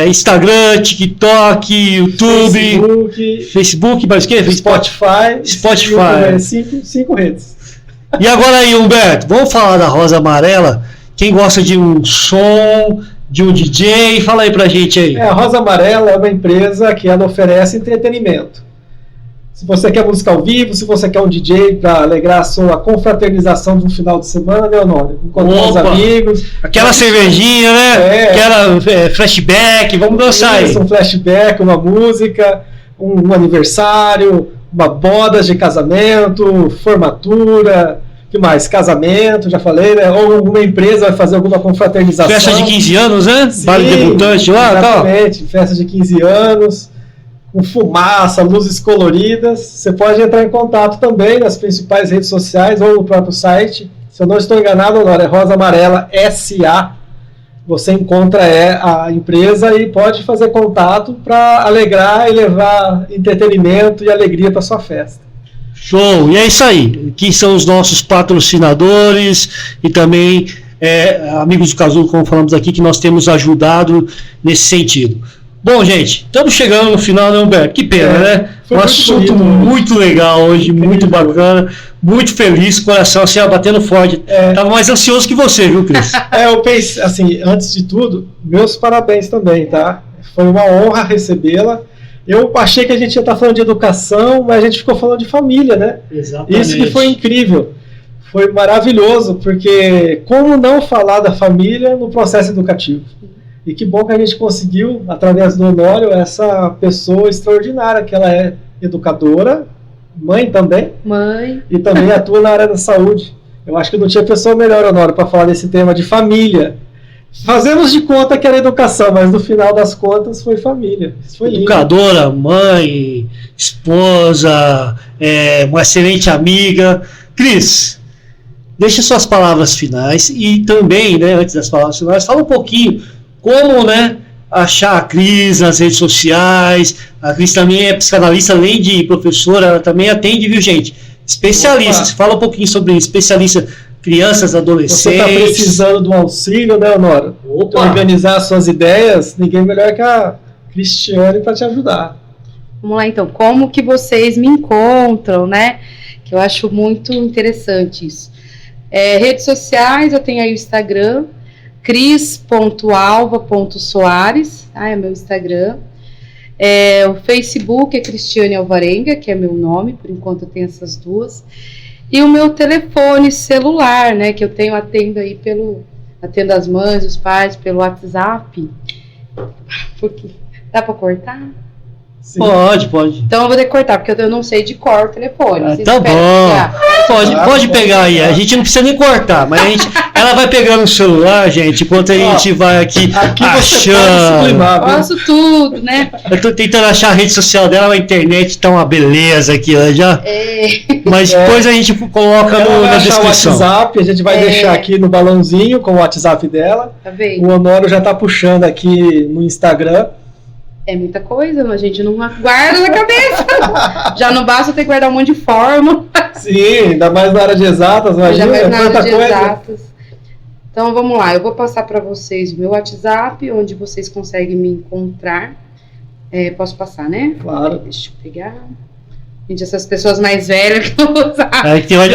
Instagram, TikTok, YouTube, Facebook, mas o que? Spotify. Cinco redes. E agora aí, Humberto, vamos falar da Rosa Amarela. Quem gosta de um som, de um DJ, fala aí pra gente aí. A Rosa Amarela é uma empresa que ela oferece entretenimento. Se você quer música ao vivo, se você quer um DJ para alegrar a sua confraternização de um final de semana, né, Honório? Encontrar os amigos. Aquela cervejinha, né? Aquela flashback, vamos dançar aí. Um flashback, uma música, um aniversário, uma boda de casamento, formatura, que mais? Casamento, já falei, né? Ou alguma empresa vai fazer alguma confraternização. Festa de 15 anos, né? Sim, vale debutante lá, exatamente, festa de 15 anos, com fumaça, luzes coloridas. Você pode entrar em contato também nas principais redes sociais ou no próprio site. Se eu não estou enganado, agora é Rosa Amarela SA. Você encontra a empresa e pode fazer contato para alegrar e levar entretenimento e alegria para sua festa. Show! E é isso aí. Aqui são os nossos patrocinadores e também Amigos do Casulo, como falamos aqui, que nós temos ajudado nesse sentido. Bom, gente, estamos chegando no final, né, Humberto? Que pena, né? Um assunto muito legal hoje, muito bacana, muito feliz, coração assim, batendo forte. Estava mais ansioso que você, viu, Cris? Eu pensei, assim, antes de tudo, meus parabéns também, tá? Foi uma honra recebê-la. Eu achei que a gente ia estar falando de educação, mas a gente ficou falando de família, né? Exatamente. Isso que foi incrível. Foi maravilhoso, porque como não falar da família no processo educativo? E que bom que a gente conseguiu, através do Honório, essa pessoa extraordinária, que ela é educadora, mãe também. Mãe. E também atua na área da saúde. Eu acho que não tinha pessoa melhor, Honório, para falar desse tema de família. Fazemos de conta que era educação, mas no final das contas foi família. Isso foi lindo. Educadora, mãe, esposa, uma excelente amiga. Cris, deixa suas palavras finais e também, né, antes das palavras finais, fala um pouquinho como, né, achar a Cris nas redes sociais. A Cris também é psicanalista, além de professora, ela também atende, viu, gente? Especialista. Você fala um pouquinho sobre especialista, crianças, adolescentes. Você está precisando de um auxílio, né, Honório? Organizar suas ideias, ninguém melhor que a Cristiane para te ajudar. Vamos lá, então. Como que vocês me encontram, né? Que eu acho muito interessante isso. Redes sociais, eu tenho aí o Instagram, cris.alva.soares, é meu Instagram. O Facebook é Cristiane Alvarenga, que é meu nome, por enquanto eu tenho essas duas. E o meu telefone celular, né, que eu atendo as mães, os pais, pelo WhatsApp. Dá para cortar? Sim. Pode. Então eu vou ter que cortar, porque eu não sei de cor o telefone. Tá bom. Pode pegar aí. A gente não precisa nem cortar, mas ela vai pegando o celular, gente, enquanto a gente vai aqui achando. Faço tudo, né? Eu tô tentando achar a rede social dela, a internet tá uma beleza aqui, já. Mas depois a gente coloca na descrição. O WhatsApp, a gente vai deixar aqui no balãozinho com o WhatsApp dela. Tá vendo? O Honório já tá puxando aqui no Instagram. É muita coisa, mas a gente não guarda na cabeça. Já não basta ter que guardar um monte de forma. Sim, ainda mais na área de exatas, imagina. Ainda mais na área de exatas. Então vamos lá, eu vou passar para vocês o meu WhatsApp, onde vocês conseguem me encontrar. Posso passar, né? Claro. Deixa eu pegar. Gente, essas pessoas mais velhas que eu vou usar.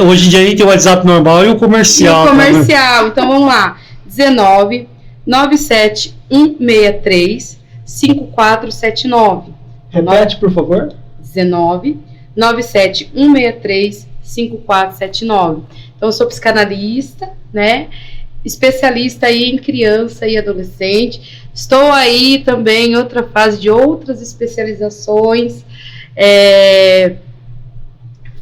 Hoje em dia a gente tem o WhatsApp normal e o comercial. E o comercial. Então vamos lá. 19 97 163 5479. Repete, por favor. 19 97 163 5479. Então, eu sou psicanalista, né? Especialista aí em criança e adolescente. Estou aí também em outra fase de outras especializações,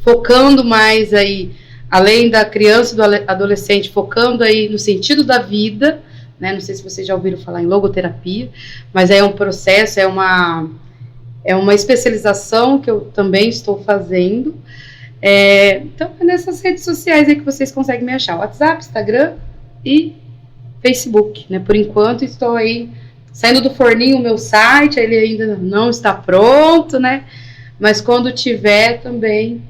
focando mais aí, além da criança e do adolescente, focando aí no sentido da vida, né? Não sei se vocês já ouviram falar em logoterapia, mas é um processo, é uma especialização que eu também estou fazendo. Então, é nessas redes sociais aí que vocês conseguem me achar: WhatsApp, Instagram e Facebook, né? Por enquanto, estou aí saindo do forninho o meu site, ele ainda não está pronto, né? Mas quando tiver também,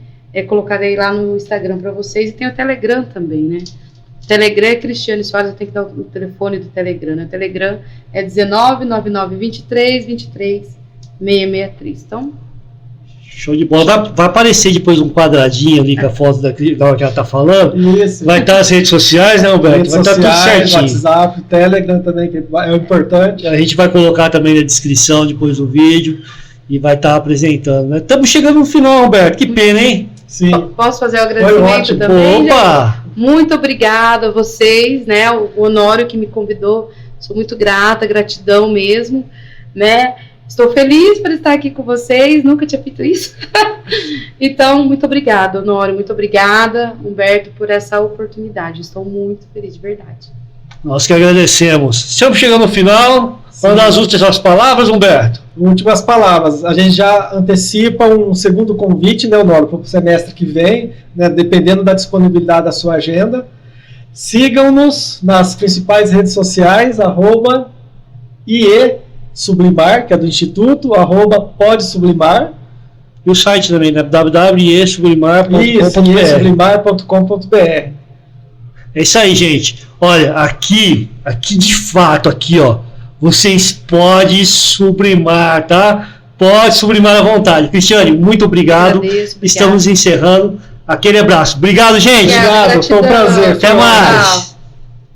colocarei lá no Instagram para vocês. E tem o Telegram também, né? O Telegram é Cristiane Soares, eu tenho que dar o telefone do Telegram, né? O Telegram é 19 99 23 23 663. Então, show de bola. Vai aparecer depois um quadradinho ali com a foto da que ela tá falando. Isso. Vai estar nas redes sociais, né, Alberto? Vai estar tudo certinho. WhatsApp, Telegram também, que é importante. A gente vai colocar também na descrição depois do vídeo e vai estar apresentando, né? Estamos chegando no final, Alberto. Que pena, hein? Sim. Posso fazer o agradecimento também? Opa! Gente? Muito obrigada a vocês, né? O Honório que me convidou. Sou muito grata, gratidão mesmo, né? Estou feliz por estar aqui com vocês, nunca tinha feito isso. Então, muito obrigada, Honório, muito obrigada, Humberto, por essa oportunidade. Estou muito feliz, de verdade. Nós que agradecemos. Estamos chegando no final. Manda as últimas palavras, Humberto. Últimas palavras. A gente já antecipa um segundo convite, né, Honório, para o semestre que vem, né, dependendo da disponibilidade da sua agenda. Sigam-nos nas principais redes sociais, @IE_Sublimar, que é do Instituto, @PodSublimar. E o site também, né? www.sublimar.com.br. É isso aí, gente. Olha, aqui de fato, aqui, ó, vocês podem sublimar, tá? Pode sublimar à vontade. Cristiane, muito obrigado. Agradeço, Estamos encerrando. Aquele abraço. Obrigado, gente. Obrigado, foi um prazer. Até mais.